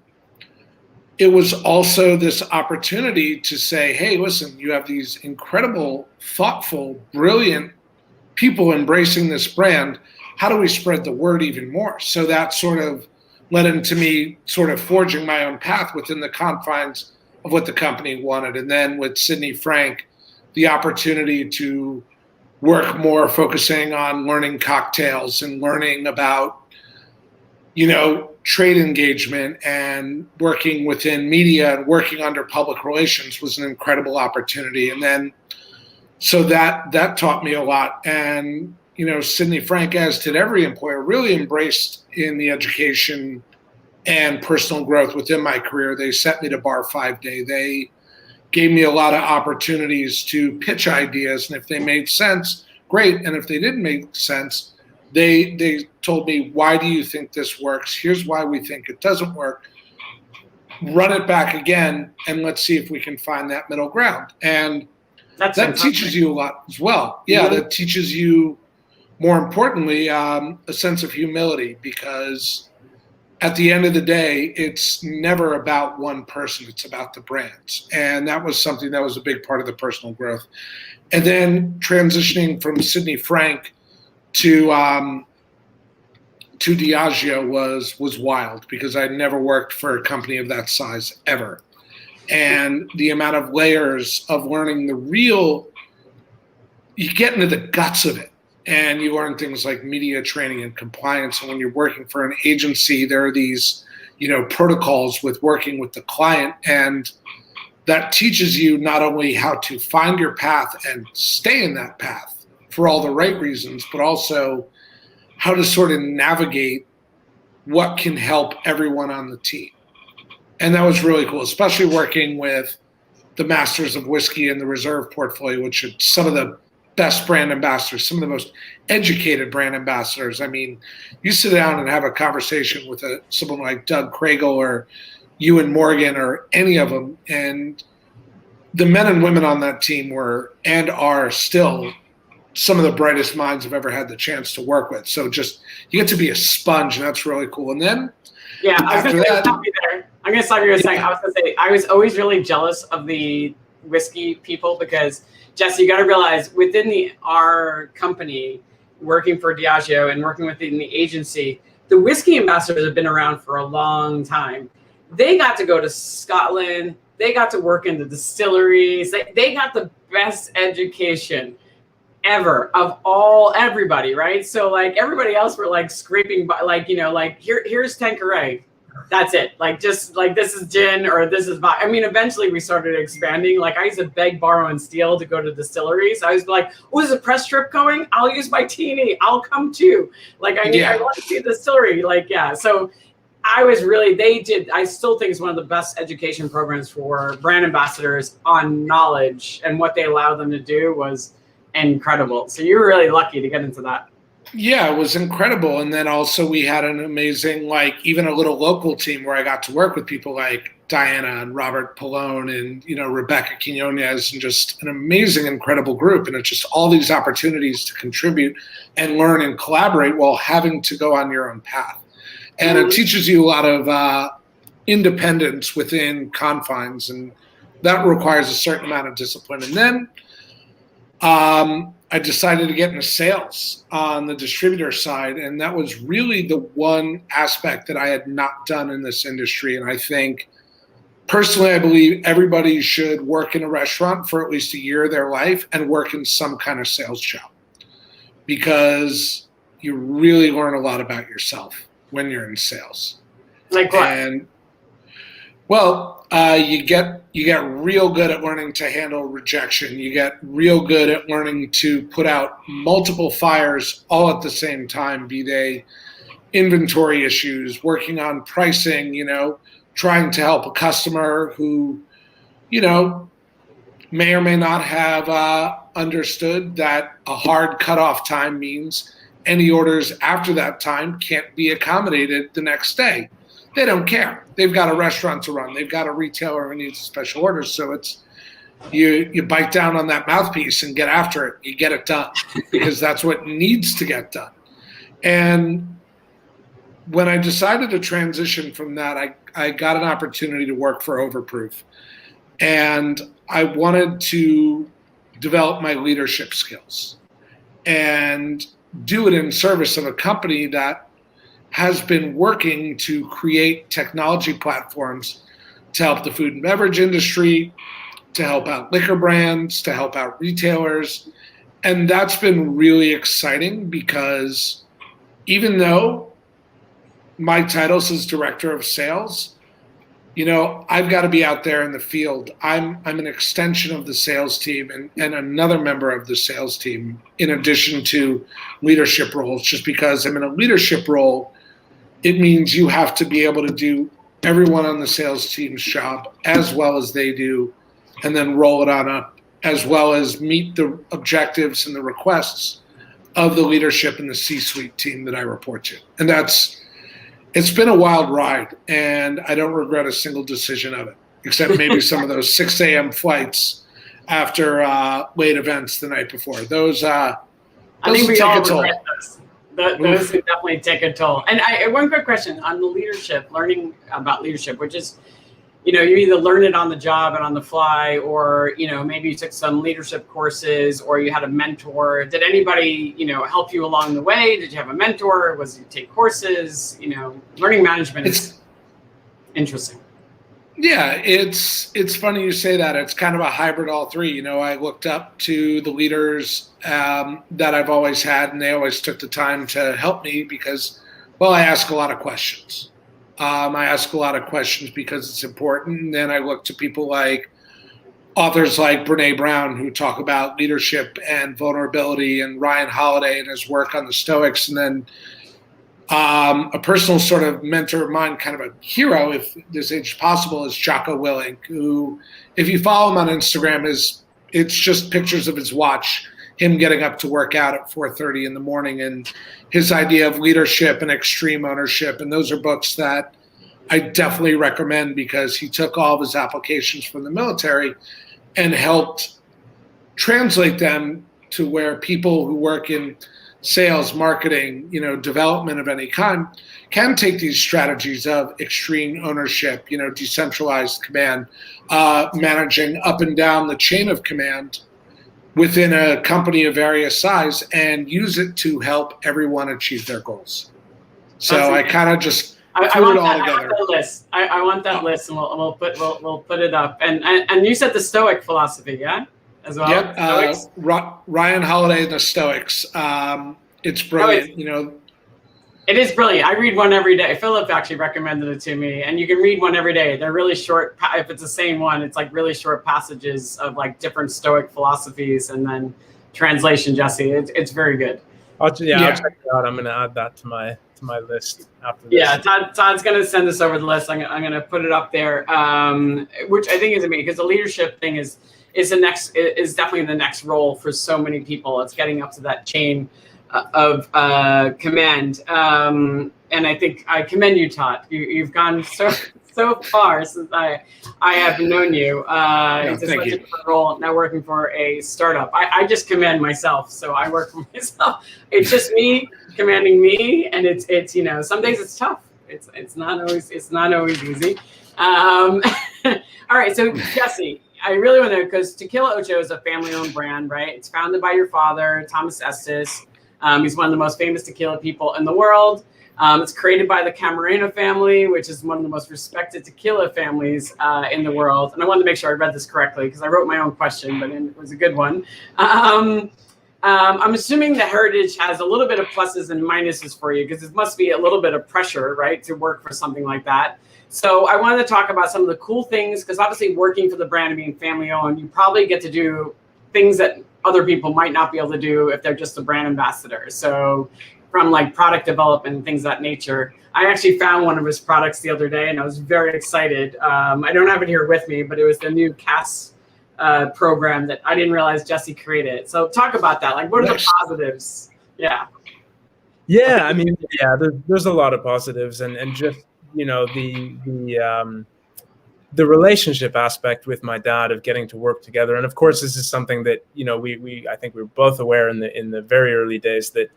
it was also this opportunity to say, hey, listen, you have these incredible, thoughtful, brilliant people embracing this brand. How do we spread the word even more? So that sort of led into me sort of forging my own path within the confines of what the company wanted. And then with Sidney Frank, the opportunity to work more focusing on learning cocktails and learning about, trade engagement and working within media and working under public relations was an incredible opportunity. And then, so that taught me a lot. And, Sidney Frank, as did every employer, really embraced in the education and personal growth within my career. They set me to bar 5 day. They gave me a lot of opportunities to pitch ideas. And if they made sense, great. And if they didn't make sense, they told me, why do you think this works? Here's why we think it doesn't work. Run it back again, and let's see if we can find that middle ground. And that teaches you a lot as well. Yeah, that teaches you, more importantly, a sense of humility, because at the end of the day, it's never about one person. It's about the brands. And that was something that was a big part of the personal growth. And then transitioning from Sidney Frank to Diageo was wild, because I never worked for a company of that size ever. And the amount of layers of learning you get into the guts of it, and you learn things like media training and compliance. And when you're working for an agency, there are these, protocols with working with the client, and that teaches you not only how to find your path and stay in that path for all the right reasons, but also how to sort of navigate what can help everyone on the team. And that was really cool, especially working with the masters of whiskey and the reserve portfolio, which are some of the best brand ambassadors, some of the most educated brand ambassadors. I mean, you sit down and have a conversation with someone like Doug Craigle or Ewan Morgan or any of them, and the men and women on that team were and are still some of the brightest minds I've ever had the chance to work with. So just, you get to be a sponge, and that's really cool. And then I was going to stop you there. I'm going to stop you a second. I was going to say, I was always really jealous of the whiskey people, because, Jesse, you got to realize, within our company, working for Diageo and working within the agency, the whiskey ambassadors have been around for a long time. They got to go to Scotland. They got to work in the distilleries. They got the best education ever of everybody, right? So like everybody else were like scraping by, here's Tanqueray. That's it. Like, just like, this is gin or this is vodka. I mean, eventually we started expanding. Like, I used to beg, borrow, and steal to go to distilleries. I was like, oh, is a press trip going? I'll use my teeny. I'll come too. Like, I want to see the distillery. Like, yeah. So I still think it's one of the best education programs for brand ambassadors on knowledge, and what they allow them to do was incredible. So you were really lucky to get into that. Yeah, it was incredible. And then also we had an amazing, even a little local team where I got to work with people like Diana and Robert Pallone and, Rebecca Quinones, and just an amazing, incredible group. And it's just all these opportunities to contribute and learn and collaborate while having to go on your own path. And it teaches you a lot of independence within confines, and that requires a certain amount of discipline. And then I decided to get into sales on the distributor side, and that was really the one aspect that I had not done in this industry. And I think, personally, I believe everybody should work in a restaurant for at least a year of their life and work in some kind of sales job, because you really learn a lot about yourself when you're in sales. Like what? And you get real good at learning to handle rejection. You get real good at learning to put out multiple fires all at the same time, be they inventory issues, working on pricing, trying to help a customer who, may or may not have understood that a hard cutoff time means any orders after that time can't be accommodated the next day. They don't care. They've got a restaurant to run. They've got a retailer who needs special orders. So it's you bite down on that mouthpiece and get after it. You get it done, because that's what needs to get done. And when I decided to transition from that, I got an opportunity to work for Overproof. And I wanted to develop my leadership skills and do it in service of a company that has been working to create technology platforms to help the food and beverage industry, to help out liquor brands, to help out retailers. And that's been really exciting, because even though my title says director of sales, I've got to be out there in the field. I'm an extension of the sales team and another member of the sales team, in addition to leadership roles. Just because I'm in a leadership role, it means you have to be able to do everyone on the sales team's job as well as they do, and then roll it on up, as well as meet the objectives and the requests of the leadership and the C-suite team that I report to. And it's been a wild ride, and I don't regret a single decision of it, except maybe some of those 6 a.m. flights after late events the night before. Those I think we all toll. regret those. Those can definitely take a toll. And one quick question on the leadership, learning about leadership, which is, you either learn it on the job and on the fly, or, maybe you took some leadership courses, or you had a mentor. Did anybody, help you along the way? Did you have a mentor? Was you take courses? Learning management is interesting. Yeah, it's funny you say that. It's kind of a hybrid, all three. I looked up to the leaders that I've always had, and they always took the time to help me because, well, I ask a lot of questions. I ask a lot of questions because it's important. And then I look to people like authors like Brene Brown, who talk about leadership and vulnerability, and Ryan Holiday and his work on the Stoics. And then a personal sort of mentor of mine, kind of a hero, if this age is possible, is Jocko Willink, who, if you follow him on Instagram, it's just pictures of his watch, him getting up to work out at 4:30 in the morning, and his idea of leadership and extreme ownership. And those are books that I definitely recommend, because he took all of his applications from the military and helped translate them to where people who work in sales, marketing, development of any kind can take these strategies of extreme ownership, decentralized command, managing up and down the chain of command within a company of various size, and use it to help everyone achieve their goals. So I kind of just put it all together. I want that list. I want that list, and we'll put it up. And you said the Stoic philosophy, yeah, as well. Yep. Ryan Holiday and the Stoics. It's brilliant. It is brilliant. I read one every day. Philip actually recommended it to me, and you can read one every day. They're really short. If it's the same one, it's like really short passages of like different Stoic philosophies, and then translation. Jesse, it's very good. I'll check it out. I'm going to add that to my list after this. Yeah, Todd's going to send us over the list. I'm going to put it up there, which I think is amazing, because the leadership thing is definitely the next role for so many people. It's getting up to that chain of command, and I think I commend you, Todd. You've gone so far since I have known you. It's such a different role now, working for a startup. I just commend myself, so I work for myself. It's just me commanding me, and it's some days it's tough. It's not always easy. All right, so Jesse, I really want to, because Tequila Ocho is a family-owned brand, right? It's founded by your father, Thomas Estes. He's one of the most famous tequila people in the world. It's created by the Camarena family, which is one of the most respected tequila families in the world. And I wanted to make sure I read this correctly, because I wrote my own question, but it was a good one. I'm assuming the heritage has a little bit of pluses and minuses for you, because it must be a little bit of pressure, right, to work for something like that. So I wanted to talk about some of the cool things, because obviously working for the brand and being family owned, you probably get to do things that other people might not be able to do if they're just a brand ambassador. So from like product development and things of that nature. I actually found one of his products the other day, and I was very excited. I don't have it here with me, but it was the new CAS program that I didn't realize Jesse created. So talk about that. Like, what are the positives? Yeah. Yeah, I mean, there's a lot of positives, and just, the relationship aspect with my dad of getting to work together. And of course, this is something that, I think we were both aware in the very early days that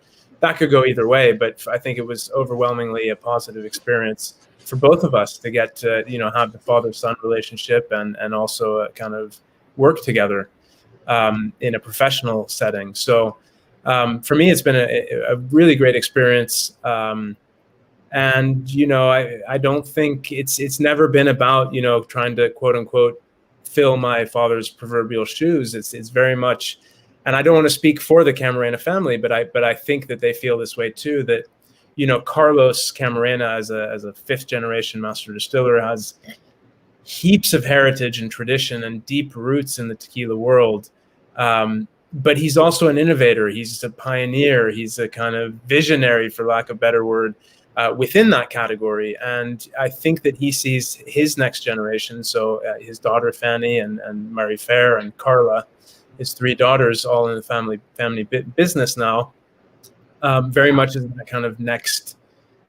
could go either way, but I think it was overwhelmingly a positive experience for both of us to get to, have the father-son relationship and also kind of work together in a professional setting. So for me, it's been a really great experience. And, I don't think it's never been about, trying to quote unquote fill my father's proverbial shoes. It's very much, and I don't want to speak for the Camarena family, but I think that they feel this way too, that, Carlos Camarena as a fifth generation master distiller has heaps of heritage and tradition and deep roots in the tequila world. But he's also an innovator. He's a pioneer. He's a kind of visionary, for lack of a better word. within that category. And I think that he sees his next generation, so his daughter Fanny and Mary Fair and Carla, his 3 daughters, all in the family business now, very much as the kind of next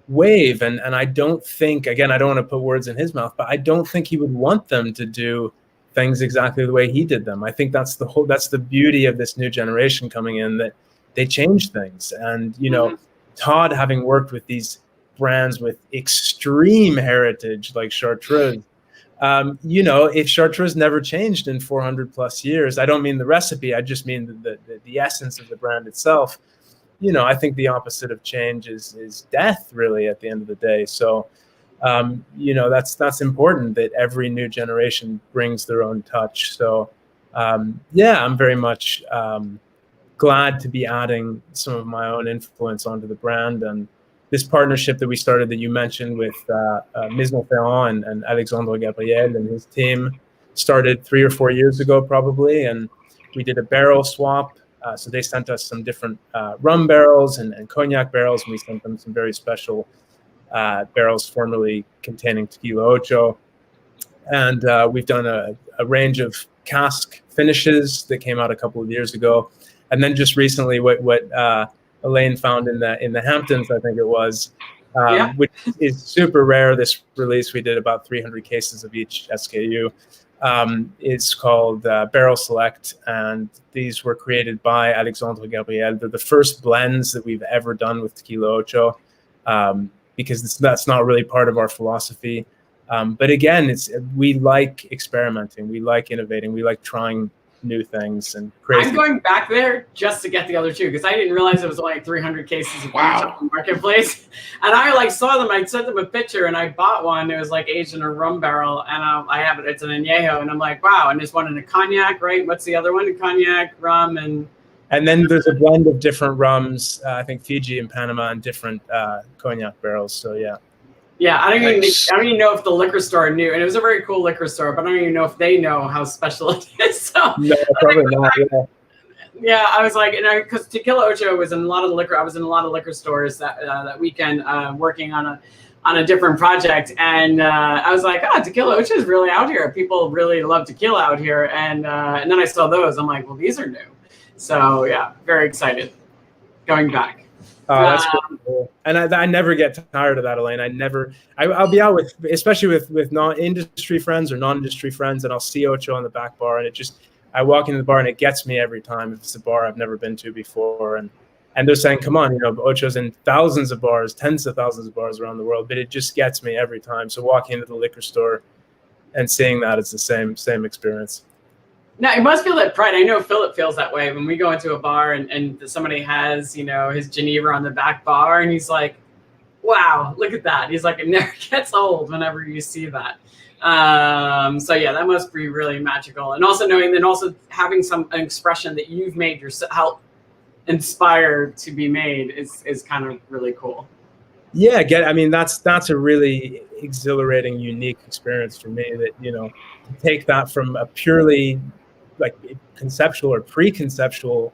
wave. And I don't think, again, I don't want to put words in his mouth, but I don't think he would want them to do things exactly the way he did them. I think that's the beauty of this new generation coming in, that they change things. And, you know, Todd, having worked with these brands with extreme heritage like Chartreuse, you know, if Chartreuse never changed in 400 plus years, I don't mean the recipe, I just mean the essence of the brand itself. You know, I think the opposite of change is death, really, at the end of the day. So, you know, that's important, that every new generation brings their own touch. So, yeah, I'm very much glad to be adding some of my own influence onto the brand. And this partnership that we started, that you mentioned, with Maison Ferrand and Alexandre Gabriel and his team, started 3 or 4 years ago, probably. And we did a barrel swap. So they sent us some different rum barrels and cognac barrels, and we sent them some very special barrels formerly containing Tequila Ocho. And we've done a range of cask finishes that came out a couple of years ago. And then just recently, what Elaine found in the Hamptons, I think it was, which is super rare. This release, we did about 300 cases of each SKU. It's called Barrel Select, and these were created by Alexandre Gabriel. They're the first blends that we've ever done with Tequila Ocho, because that's not really part of our philosophy. But again, we like experimenting, we like innovating, we like trying new things and crazy. I'm going back there just to get the other 2, because I didn't realize it was only 300 cases of each on the marketplace. And I saw them. I sent them a picture, and I bought one. It was aged in a rum barrel, and I have it. It's an añejo, and I'm like, wow. And there's one in a cognac, right? What's the other one? A cognac, rum, and then there's a blend of different rums. I think Fiji and Panama, and different cognac barrels. So yeah. Yeah, I don't even know if the liquor store knew, and it was a very cool liquor store, but I don't even know if they know how special it is. So no, probably not. Yeah, I was like, because Tequila Ocho was in a lot of liquor. I was in a lot of liquor stores that weekend, working on a different project, and I was like, Tequila Ocho is really out here. People really love tequila out here, and then I saw those. I'm like, well, these are new. So yeah, very excited. Going back. Oh, that's cool. And I never get tired of that, Elaine. I'll be out with, especially with non-industry friends or non-industry friends, and I'll see Ocho on the back bar, and I walk into the bar and it gets me every time. If it's a bar I've never been to before, and they're saying, come on, you know, Ocho's in thousands of bars, tens of thousands of bars around the world, but it just gets me every time. So walking into the liquor store and seeing that, it's the same experience. Now, it must feel that pride. I know Philip feels that way when we go into a bar and somebody has, you know, his Geneva on the back bar, and he's like, wow, look at that. He's like, it never gets old whenever you see that. So yeah, that must be really magical. And also knowing, then also having an expression that you've made yourself, inspired to be made is kind of really cool. Yeah, that's a really exhilarating, unique experience for me, that, you know, to take that from a purely conceptual or pre-conceptual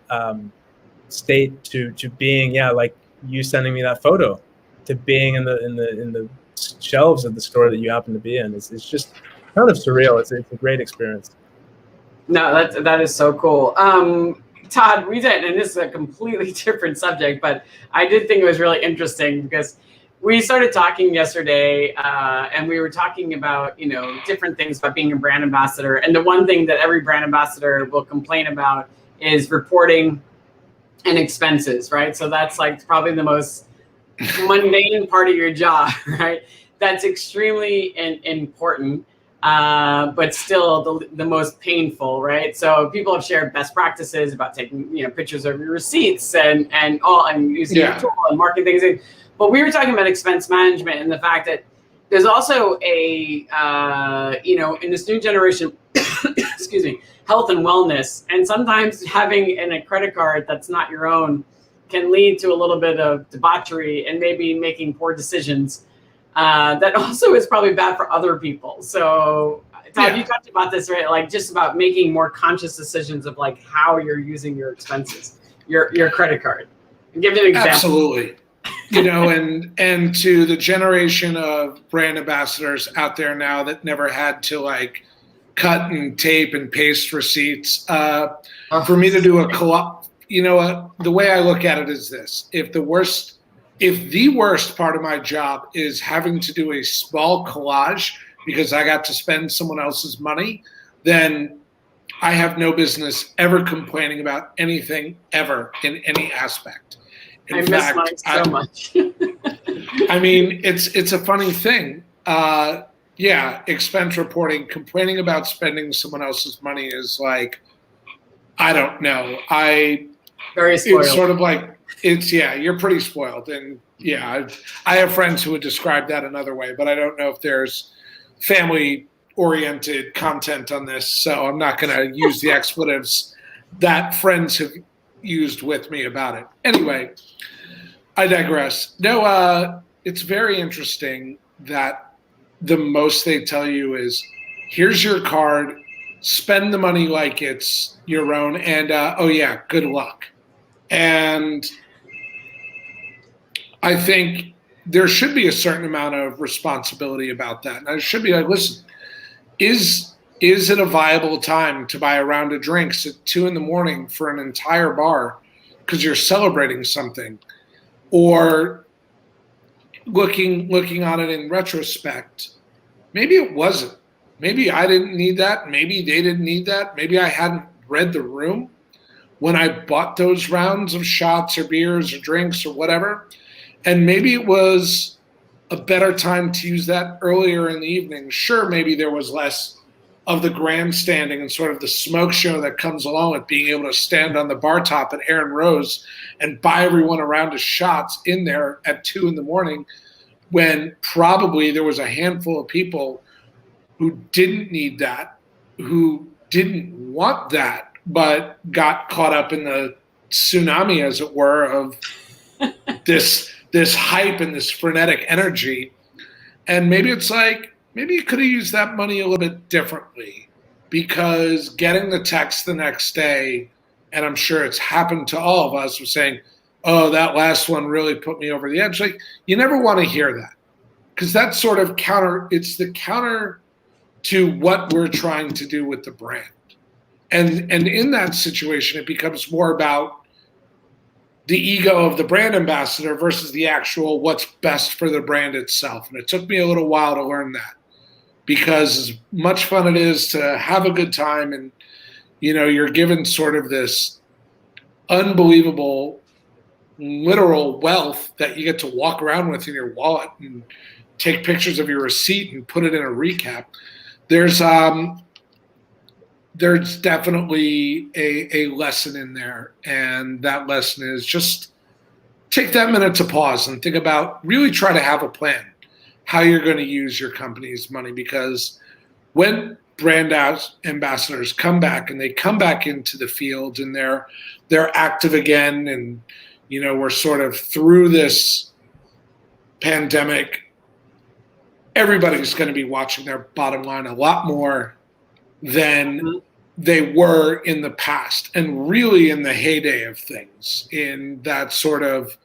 state to being, like you sending me that photo, to being in the shelves of the store that you happen to be in. It's just kind of surreal. It's a great experience. No, that is so cool. Todd, we did, and this is a completely different subject, but I did think it was really interesting because we started talking yesterday, and we were talking about, you know, different things about being a brand ambassador. And the one thing that every brand ambassador will complain about is reporting and expenses, right? So that's probably the most mundane part of your job, right? That's extremely important, but still the most painful, right? So people have shared best practices about taking, you know, pictures of your receipts and using your tool and marketing things. But we were talking about expense management and the fact that there's also a, you know, in this new generation, excuse me, health and wellness. And sometimes having a credit card that's not your own can lead to a little bit of debauchery and maybe making poor decisions. That also is probably bad for other people. So Todd, you talked about this, right? Just about making more conscious decisions of how you're using your expenses, your credit card. Give me an example. Absolutely. and to the generation of brand ambassadors out there now that never had to like cut and tape and paste receipts, for me to do a collab, the way I look at it is this: if the worst part of my job is having to do a small collage because I got to spend someone else's money, then I have no business ever complaining about anything ever in any aspect. I miss mine so much. I mean, it's a funny thing. Expense reporting, complaining about spending someone else's money is like, I don't know. Very spoiled. It's sort of like, you're pretty spoiled. And I have friends who would describe that another way, but I don't know if there's family-oriented content on this, so I'm not going to use the expletives that friends have used with me about it. Anyway, I digress. No, it's very interesting that the most they tell you is, here's your card, spend the money like it's your own, and good luck. And I think there should be a certain amount of responsibility about that. And I should be like, listen, is it a viable time to buy a round of drinks at 2 a.m. for an entire bar because you're celebrating something? Or looking on it in retrospect, maybe it wasn't. Maybe I didn't need that. Maybe they didn't need that. Maybe I hadn't read the room when I bought those rounds of shots or beers or drinks or whatever. And maybe it was a better time to use that earlier in the evening. Sure, maybe there was less of the grandstanding and sort of the smoke show that comes along with being able to stand on the bar top at Aaron Rose and buy everyone a round of shots in there at 2 a.m. when probably there was a handful of people who didn't need that, who didn't want that, but got caught up in the tsunami, as it were, of this hype and this frenetic energy. And maybe it's like, maybe you could have used that money a little bit differently, because getting the text the next day, and I'm sure it's happened to all of us, was saying, oh, that last one really put me over the edge. Like, you never want to hear that, because that's sort of it's the counter to what we're trying to do with the brand. And in that situation, it becomes more about the ego of the brand ambassador versus the actual what's best for the brand itself. And it took me a little while to learn that, because as much fun it is to have a good time, and you're given sort of this unbelievable literal wealth that you get to walk around with in your wallet and take pictures of your receipt and put it in a recap. There's definitely a lesson in there, and that lesson is just take that minute to pause and think about, really try to have a plan how you're going to use your company's money, because when brand ambassadors come back and they come back into the field and they're active again, and we're sort of through this pandemic, everybody's going to be watching their bottom line a lot more than they were in the past, and really in the heyday of things, in that sort of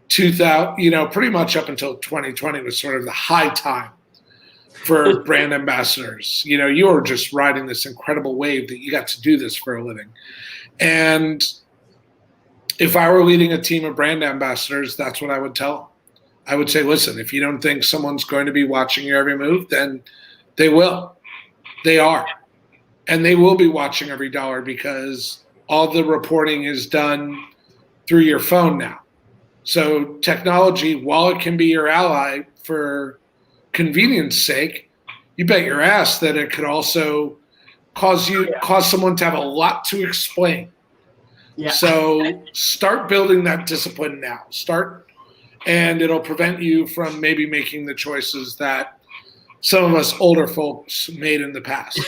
2000, pretty much up until 2020 was sort of the high time for brand ambassadors. You were just riding this incredible wave that you got to do this for a living. And if I were leading a team of brand ambassadors, that's what I would tell them. I would say, listen, if you don't think someone's going to be watching your every move, then they will. They are. And they will be watching every dollar, because all the reporting is done through your phone now. So technology, while it can be your ally for convenience sake, you bet your ass that it could also cause someone to have a lot to explain. Yeah. So start building that discipline now. And it'll prevent you from maybe making the choices that some of us older folks made in the past.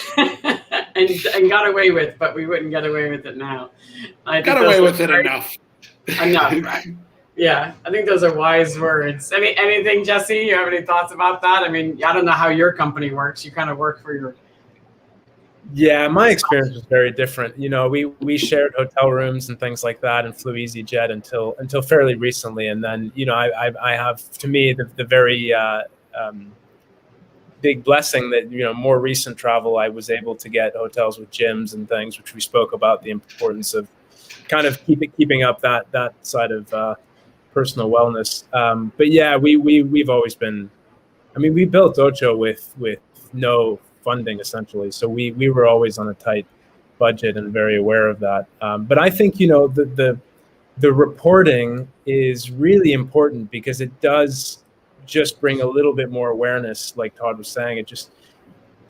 and got away with, but we wouldn't get away with it now. Got away with it enough. Enough. Yeah, I think those are wise words. Anything, Jesse? You have any thoughts about that? I mean, I don't know how your company works. You kind of work for your Yeah, my experience was very different. We shared hotel rooms and things like that, and flew EasyJet until fairly recently. And then I have, to me, the very big blessing that more recent travel, I was able to get hotels with gyms and things, which we spoke about, the importance of kind of keeping up that side of personal wellness. But yeah, we've always been. I mean, we built Ocho with no funding essentially, so we were always on a tight budget and very aware of that. But I think the reporting is really important because it does just bring a little bit more awareness, like Todd was saying. It just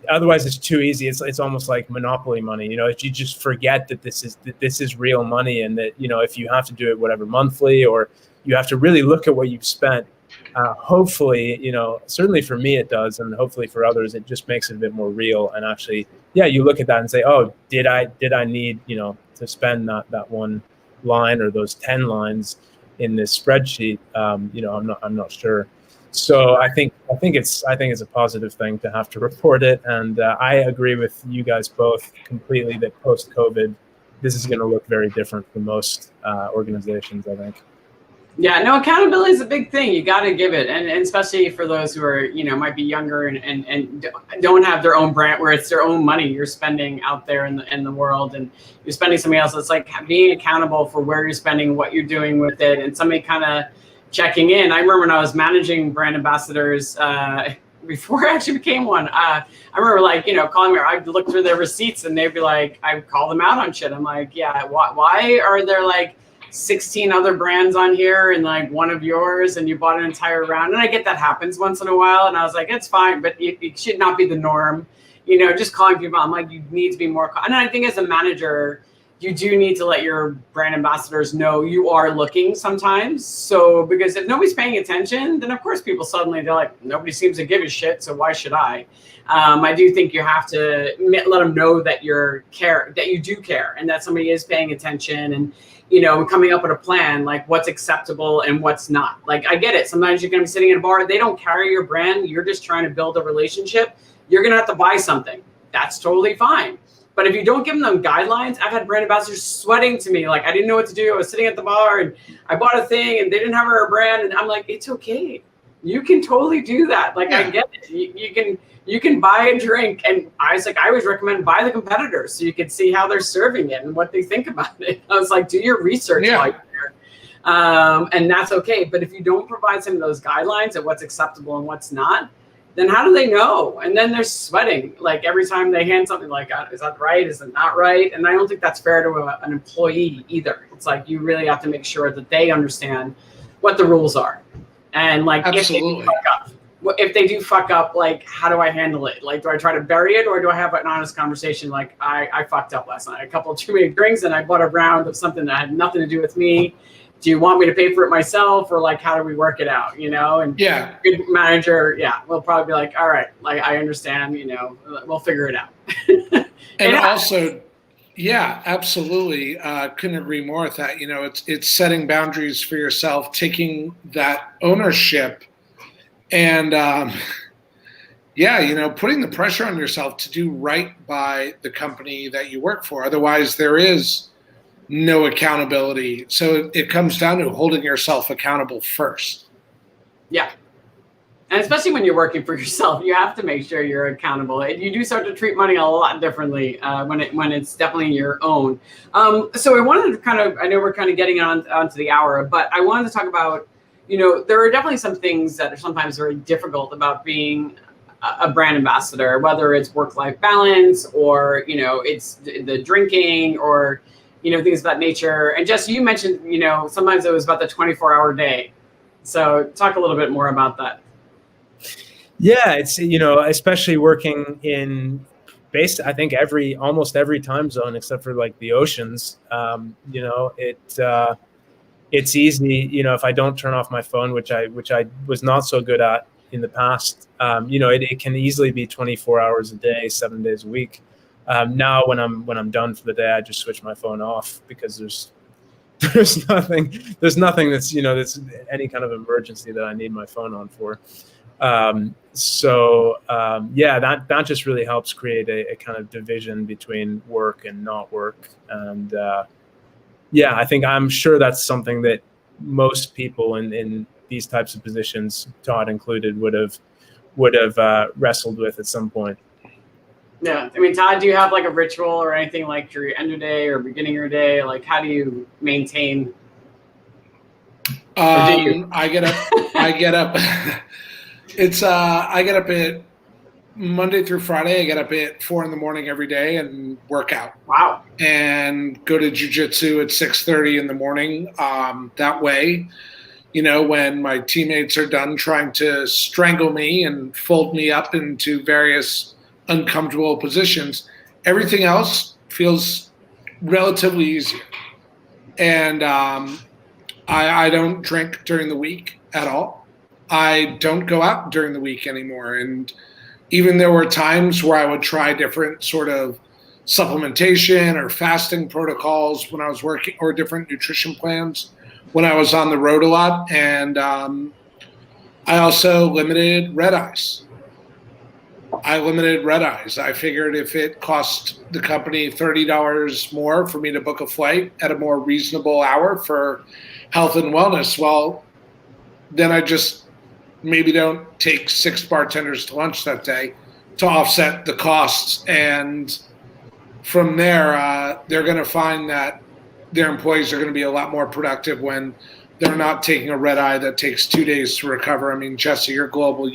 otherwise it's too easy. It's almost like monopoly money. If you just forget that this is real money, and that if you have to do it whatever monthly, or you have to really look at what you've spent. Hopefully, certainly for me it does, and hopefully for others, it just makes it a bit more real. And actually, yeah, you look at that and say, oh, did I need to spend that one line or those 10 lines in this spreadsheet? I'm not sure. So I think it's a positive thing to have to report it, and I agree with you guys both completely that post-COVID, this is going to look very different for most organizations, I think. Yeah, no, accountability is a big thing. You got to give it, and especially for those who are might be younger and don't have their own brand, where it's their own money you're spending out there in the world, and you're spending something else. It's like being accountable for where you're spending, what you're doing with it, and somebody kind of checking in. I remember when I was managing brand ambassadors before I actually became one. I remember calling me. I'd look through their receipts and they'd be like, I'd call them out on shit. I'm like, yeah, why are there 16 other brands on here and one of yours, and you bought an entire round? And I get that happens once in a while, and I was like, it's fine, but it should not be the norm. Just calling people, I'm like, you need to be more. And I think as a manager, you do need to let your brand ambassadors know you are looking sometimes. So, because if nobody's paying attention, then of course people suddenly, they're like, nobody seems to give a shit, so why should I? I do think you have to let them know that you do care, and that somebody is paying attention, and coming up with a plan, what's acceptable and what's not. I get it. Sometimes you're going to be sitting in a bar, they don't carry your brand. You're just trying to build a relationship. You're going to have to buy something. That's totally fine. But if you don't give them guidelines, I've had brand ambassadors sweating to me. I didn't know what to do. I was sitting at the bar and I bought a thing and they didn't have our brand. And I'm like, it's okay. You can totally do that. Yeah. I get it. You can buy a drink, and I always recommend buy the competitors so you can see how they're serving it and what they think about it. I was like, do your research while you're there. And that's okay. But if you don't provide some of those guidelines of what's acceptable and what's not, then how do they know? And then they're sweating every time they hand something is that right? Is it not right? And I don't think that's fair to an employee either. It's you really have to make sure that they understand what the rules are. And absolutely. If they do fuck up, how do I handle it? Do I try to bury it, or do I have an honest conversation? I fucked up last night. A couple of too many drinks, and I bought a round of something that had nothing to do with me. Do you want me to pay for it myself, or how do we work it out? And yeah, good manager, we'll probably be all right, I understand. We'll figure it out. And also, yeah, absolutely. Couldn't agree more with that. It's setting boundaries for yourself, taking that ownership. And, putting the pressure on yourself to do right by the company that you work for. Otherwise, there is no accountability. So it comes down to holding yourself accountable first. Yeah. And especially when you're working for yourself, you have to make sure you're accountable. You do start to treat money a lot differently when it's definitely your own. So I wanted to I know we're kind of getting onto the hour, but I wanted to talk about, there are definitely some things that are sometimes very difficult about being a brand ambassador, whether it's work-life balance or, it's the drinking or, things of that nature. And Jesse, you mentioned, sometimes it was about the 24-hour day. So talk a little bit more about that. Yeah, it's, especially working in I think almost every time zone except for the oceans, it's easy, if I don't turn off my phone, which I was not so good at in the past, it can easily be 24 hours a day, 7 days a week. Now when I'm done for the day, I just switch my phone off because there's nothing that's, that's any kind of emergency that I need my phone on for. That just really helps create a kind of division between work and not work. And I'm sure that's something that most people in these types of positions, Todd included, would have wrestled with at some point. Yeah. I mean, Todd, do you have like a ritual or anything like your end of day or beginning of your day? Like, how do you maintain? I get up. It's I get up at Monday through Friday. I get up at 4 a.m. every day and work out. Wow. And go to jiu-jitsu at 6:30 in the morning. That way, when my teammates are done trying to strangle me and fold me up into various uncomfortable positions, everything else feels relatively easier. And I don't drink during the week at all. I don't go out during the week anymore. And even there were times where I would try different sort of supplementation or fasting protocols when I was working, or different nutrition plans when I was on the road a lot. And I also limited red eyes. I figured if it cost the company $30 more for me to book a flight at a more reasonable hour for health and wellness, well, then I just maybe don't take 6 bartenders to lunch that day to offset the costs. And from there, they're going to find that their employees are going to be a lot more productive when they're not taking a red eye that takes 2 days to recover. I mean, Jesse, you're global,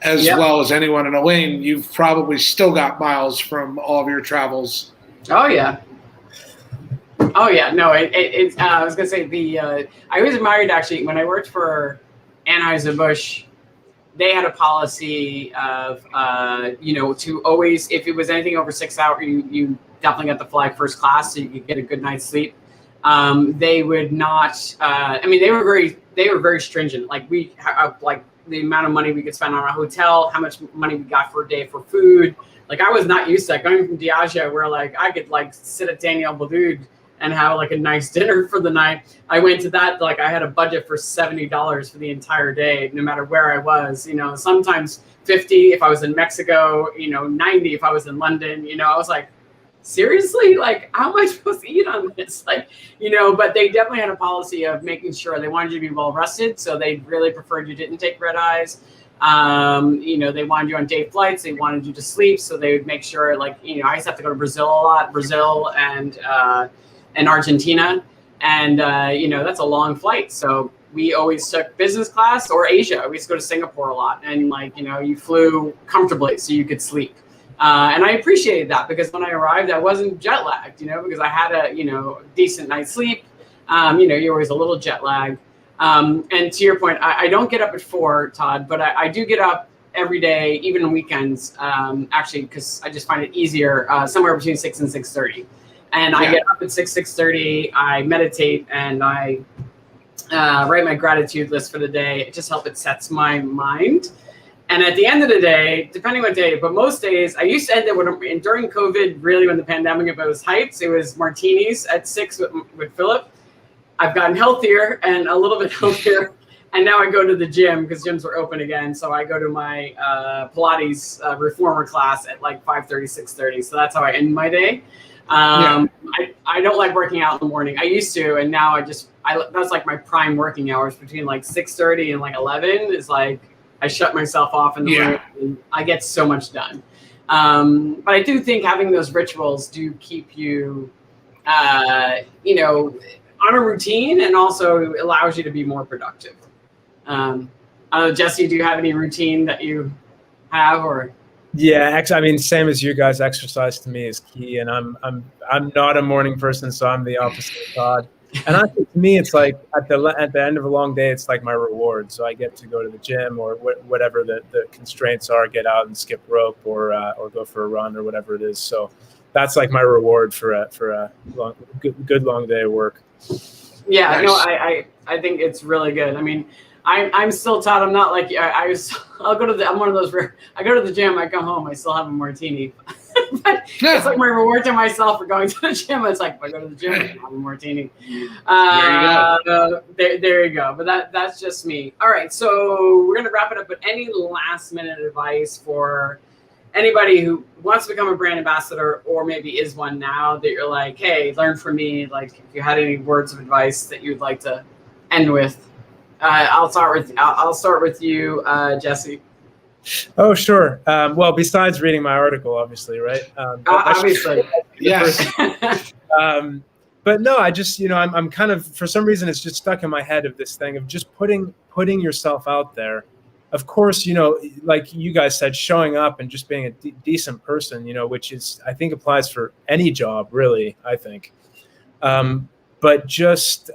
as well as anyone in Elaine, you've probably still got miles from all of your travels. Oh yeah. No, I was gonna say I always admired, actually, when I worked for Anheuser-Busch, they had a policy of to always, if it was anything over 6 hours, you definitely got to fly first class so you could get a good night's sleep. They would not. They were very stringent. Like the amount of money we could spend on a hotel, how much money we got for a day for food. Like, I was not used to that. Going from Diageo, where like I could like sit at Daniel Boulud and have like a nice dinner for the night. I went to that, like I had a budget for $70 for the entire day, no matter where I was. Sometimes 50 if I was in Mexico, 90 if I was in London. I was like, seriously, like, how am I supposed to eat on this? But they definitely had a policy of making sure they wanted you to be well rested. So they really preferred you didn't take red eyes. They wanted you on day flights. They wanted you to sleep. So they would make sure, I used to have to go to Brazil a lot, and Argentina. And, that's a long flight. So we always took business class, or Asia. We used to go to Singapore a lot. And you flew comfortably so you could sleep. And I appreciated that, because when I arrived, I wasn't jet lagged, because I had a, decent night's sleep. You're always a little jet lagged. And to your point, I don't get up at 4, Todd, but I do get up every day, even on weekends, actually, because I just find it easier, somewhere between 6 and 6:30. And I get up at 6:30, I meditate, and I write my gratitude list for the day. It just helps, it sets my mind. And at the end of the day, depending what day, but most days, I used to end it during COVID, really when the pandemic was heights, it was martinis at 6 with Philip. I've gotten healthier and a little bit healthier. And now I go to the gym because gyms are open again. So I go to my Pilates reformer class at like 5:30, 6:30. So that's how I end my day. I don't like working out in the morning. I used to, and now that's like my prime working hours, between like 6:30 and like 11 is like, I shut myself off in the room and I get so much done. But I do think having those rituals do keep you, on a routine, and also allows you to be more productive. Jesse, do you have any routine that you have, or? Yeah, same as you guys. Exercise to me is key, and I'm not a morning person, so I'm the opposite of Todd. And I think to me, it's like at the end of a long day, it's like my reward. So I get to go to the gym, or whatever the constraints are, get out and skip rope, or go for a run, or whatever it is. So that's like my reward for a good long day of work. Yeah, nice. No, I think it's really good. I mean, I'm still Todd. I'm not like I'm one of those where I go to the gym, I come home, I still have a martini. But it's like my reward to myself for going to the gym. It's like if I go to the gym, I can have a martini. There you go. But that's just me. All right, so we're gonna wrap it up. But any last minute advice for anybody who wants to become a brand ambassador or maybe is one now that you're like, hey, learn from me. Like, if you had any words of advice that you'd like to end with, I'll start with you, Jesse. Oh, sure. Well, besides reading my article, obviously, right? Obviously, yes. But no, I just, I'm kind of, for some reason, it's just stuck in my head of this thing of just putting yourself out there. Of course, like you guys said, showing up and just being a decent person, which is, I think, applies for any job, really, I think. But just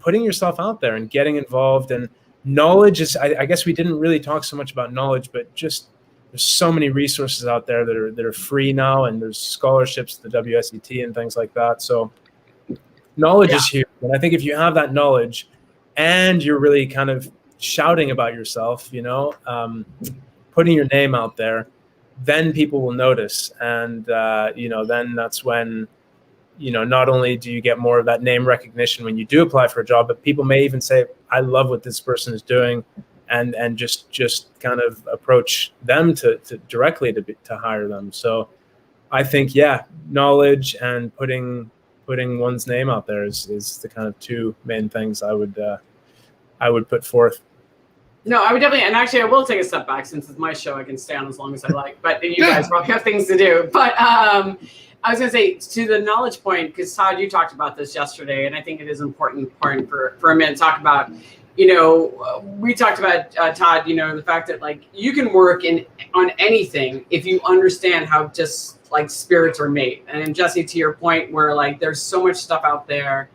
putting yourself out there and getting involved. And knowledge is, I guess we didn't really talk so much about knowledge, but just there's so many resources out there that are free now, and there's scholarships, the WSET and things like that. So knowledge is huge. And I think if you have that knowledge and you're really kind of shouting about yourself, putting your name out there, then people will notice. And, then that's when, not only do you get more of that name recognition when you do apply for a job, but people may even say, I love what this person is doing, and just kind of approach them to directly to hire them. So I think, knowledge and putting one's name out there is the kind of two main things I would put forth. No, I would definitely, and actually I will take a step back since it's my show. I can stay on as long as I like, but you guys probably have things to do. But I was going to say, to the knowledge point, because Todd, you talked about this yesterday, and I think it is important for a minute to talk about, we talked about, Todd, the fact that like you can work on anything if you understand how just like spirits are made. And Jesse, to your point, where like there's so much stuff out there,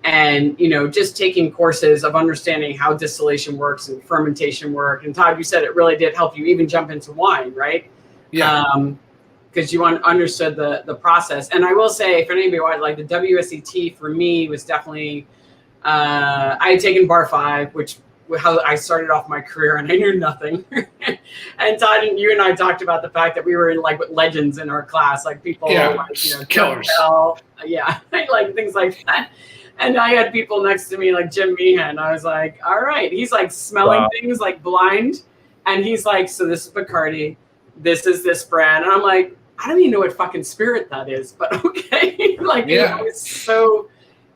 and just taking courses of understanding how distillation works and fermentation work. And Todd, you said it really did help you even jump into wine, right? Yeah. Because you understood the process. And I will say, for anybody like the WSET for me was definitely, I had taken Bar 5, which how I started off my career, and I knew nothing. And Todd, and you and I talked about the fact that we were in like with legends in our class, like people like, killers. Like things like that. And I had people next to me like Jim Meehan. I was like, all right. He's like smelling things like blind. And he's like, so this is Bacardi. This is this brand. And I'm like, I don't even know what fucking spirit that is, but okay. Like, it's so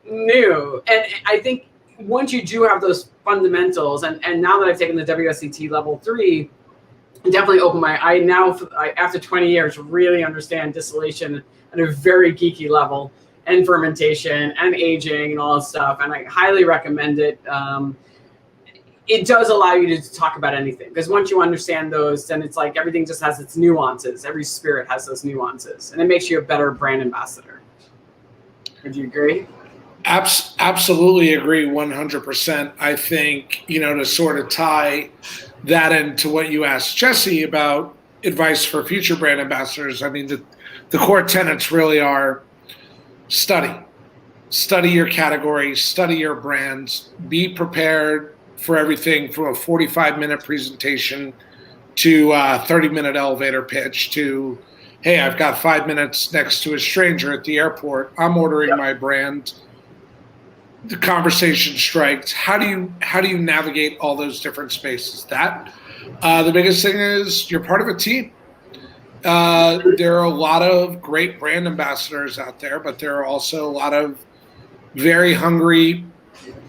new. And I think once you do have those fundamentals, and now that I've taken the WSET level 3, it definitely opened I now, after 20 years, really understand distillation at a very geeky level, and fermentation and aging and all that stuff. And I highly recommend it. It does allow you to talk about anything, because once you understand those, then it's like everything just has its nuances. Every spirit has those nuances, and it makes you a better brand ambassador. Would you agree? Absolutely agree 100%. I think, to sort of tie that into what you asked Jesse about advice for future brand ambassadors, I mean, the core tenets really are study your category, study your brands, be prepared for everything from a 45-minute presentation to a 30-minute elevator pitch to, hey, I've got 5 minutes next to a stranger at the airport. I'm ordering my brand. The conversation strikes. How do you navigate all those different spaces? The biggest thing is you're part of a team. There are a lot of great brand ambassadors out there, but there are also a lot of very hungry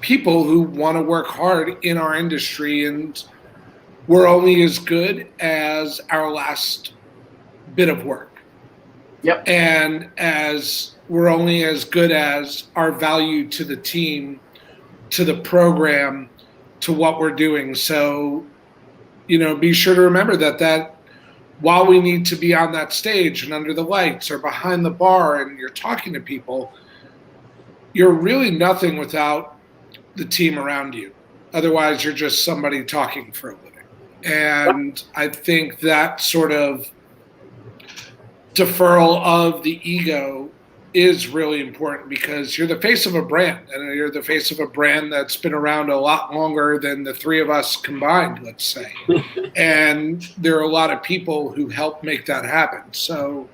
people who want to work hard in our industry, and we're only as good as our last bit of work. Yep. And we're only as good as our value to the team, to the program, to what we're doing. So, be sure to remember that while we need to be on that stage and under the lights or behind the bar and you're talking to people, you're really nothing without the team around you. Otherwise, you're just somebody talking for a living. And I think that sort of deferral of the ego is really important, because you're the face of a brand, and you're the face of a brand that's been around a lot longer than the three of us combined, let's say. And there are a lot of people who help make that happen. So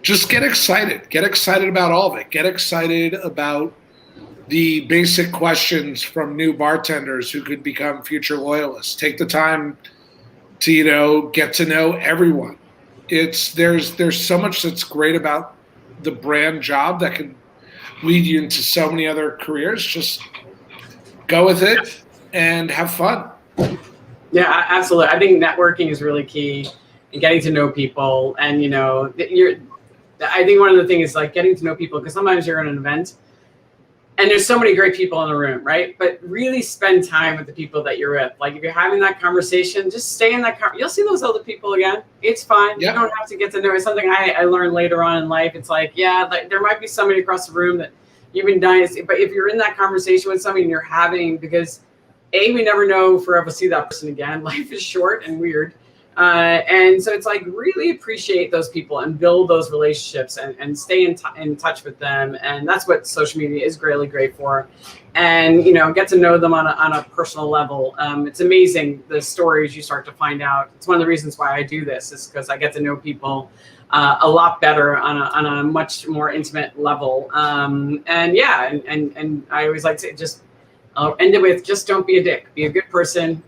just get excited. Get excited about all of it. Get excited about the basic questions from new bartenders who could become future loyalists. Take the time to, get to know everyone. There's so much that's great about the brand job that can lead you into so many other careers. Just go with it and have fun. Yeah, absolutely. I think networking is really key and getting to know people. And, I think one of the things is like getting to know people, because sometimes you're at an event and there's so many great people in the room, right? But really spend time with the people that you're with. Like if you're having that conversation, just stay in that you'll see those other people again. It's fine. Yep. You don't have to get to know. It's something I learned later on in life. It's like, like there might be somebody across the room that you've been dying to see, but if you're in that conversation with somebody and you're having, because we never know if we'll ever see that person again. Life is short and weird. And so it's like really appreciate those people and build those relationships and stay in touch with them. And that's what social media is really great for. And, get to know them on a personal level. It's amazing the stories you start to find out. It's one of the reasons why I do this, is because I get to know people a lot better on a much more intimate level. And I always like to I'll end it with, just don't be a dick. Be a good person.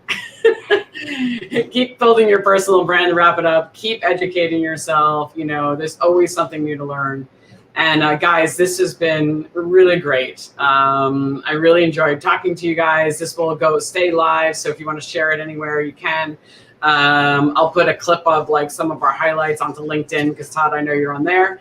Keep building your personal brand and wrap it up. Keep educating yourself. There's always something new to learn. And guys, this has been really great. I really enjoyed talking to you guys. This will stay live. So if you want to share it anywhere, you can. I'll put a clip of like some of our highlights onto LinkedIn, because Todd, I know you're on there.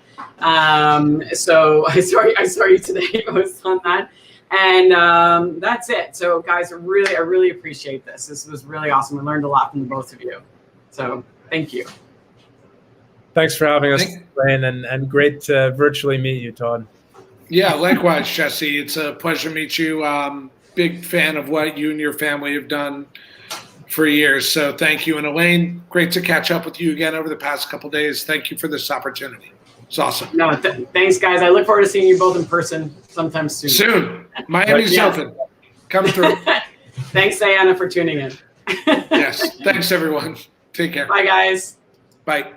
So I saw you today post on that. And that's it. So guys, I really appreciate this. This was really awesome. I learned a lot from the both of you. So thank you. Thanks for having us, Blaine, and great to virtually meet you, Todd. Yeah, likewise, Jesse. It's a pleasure to meet you. Big fan of what you and your family have done for years. So thank you. And Elaine, great to catch up with you again over the past couple of days. Thank you for this opportunity. It's awesome. No, thanks, guys. I look forward to seeing you both in person sometime soon. Soon. Miami's open. Come through. Thanks, Diana, for tuning in. Yes. Thanks, everyone. Take care. Bye, guys. Bye.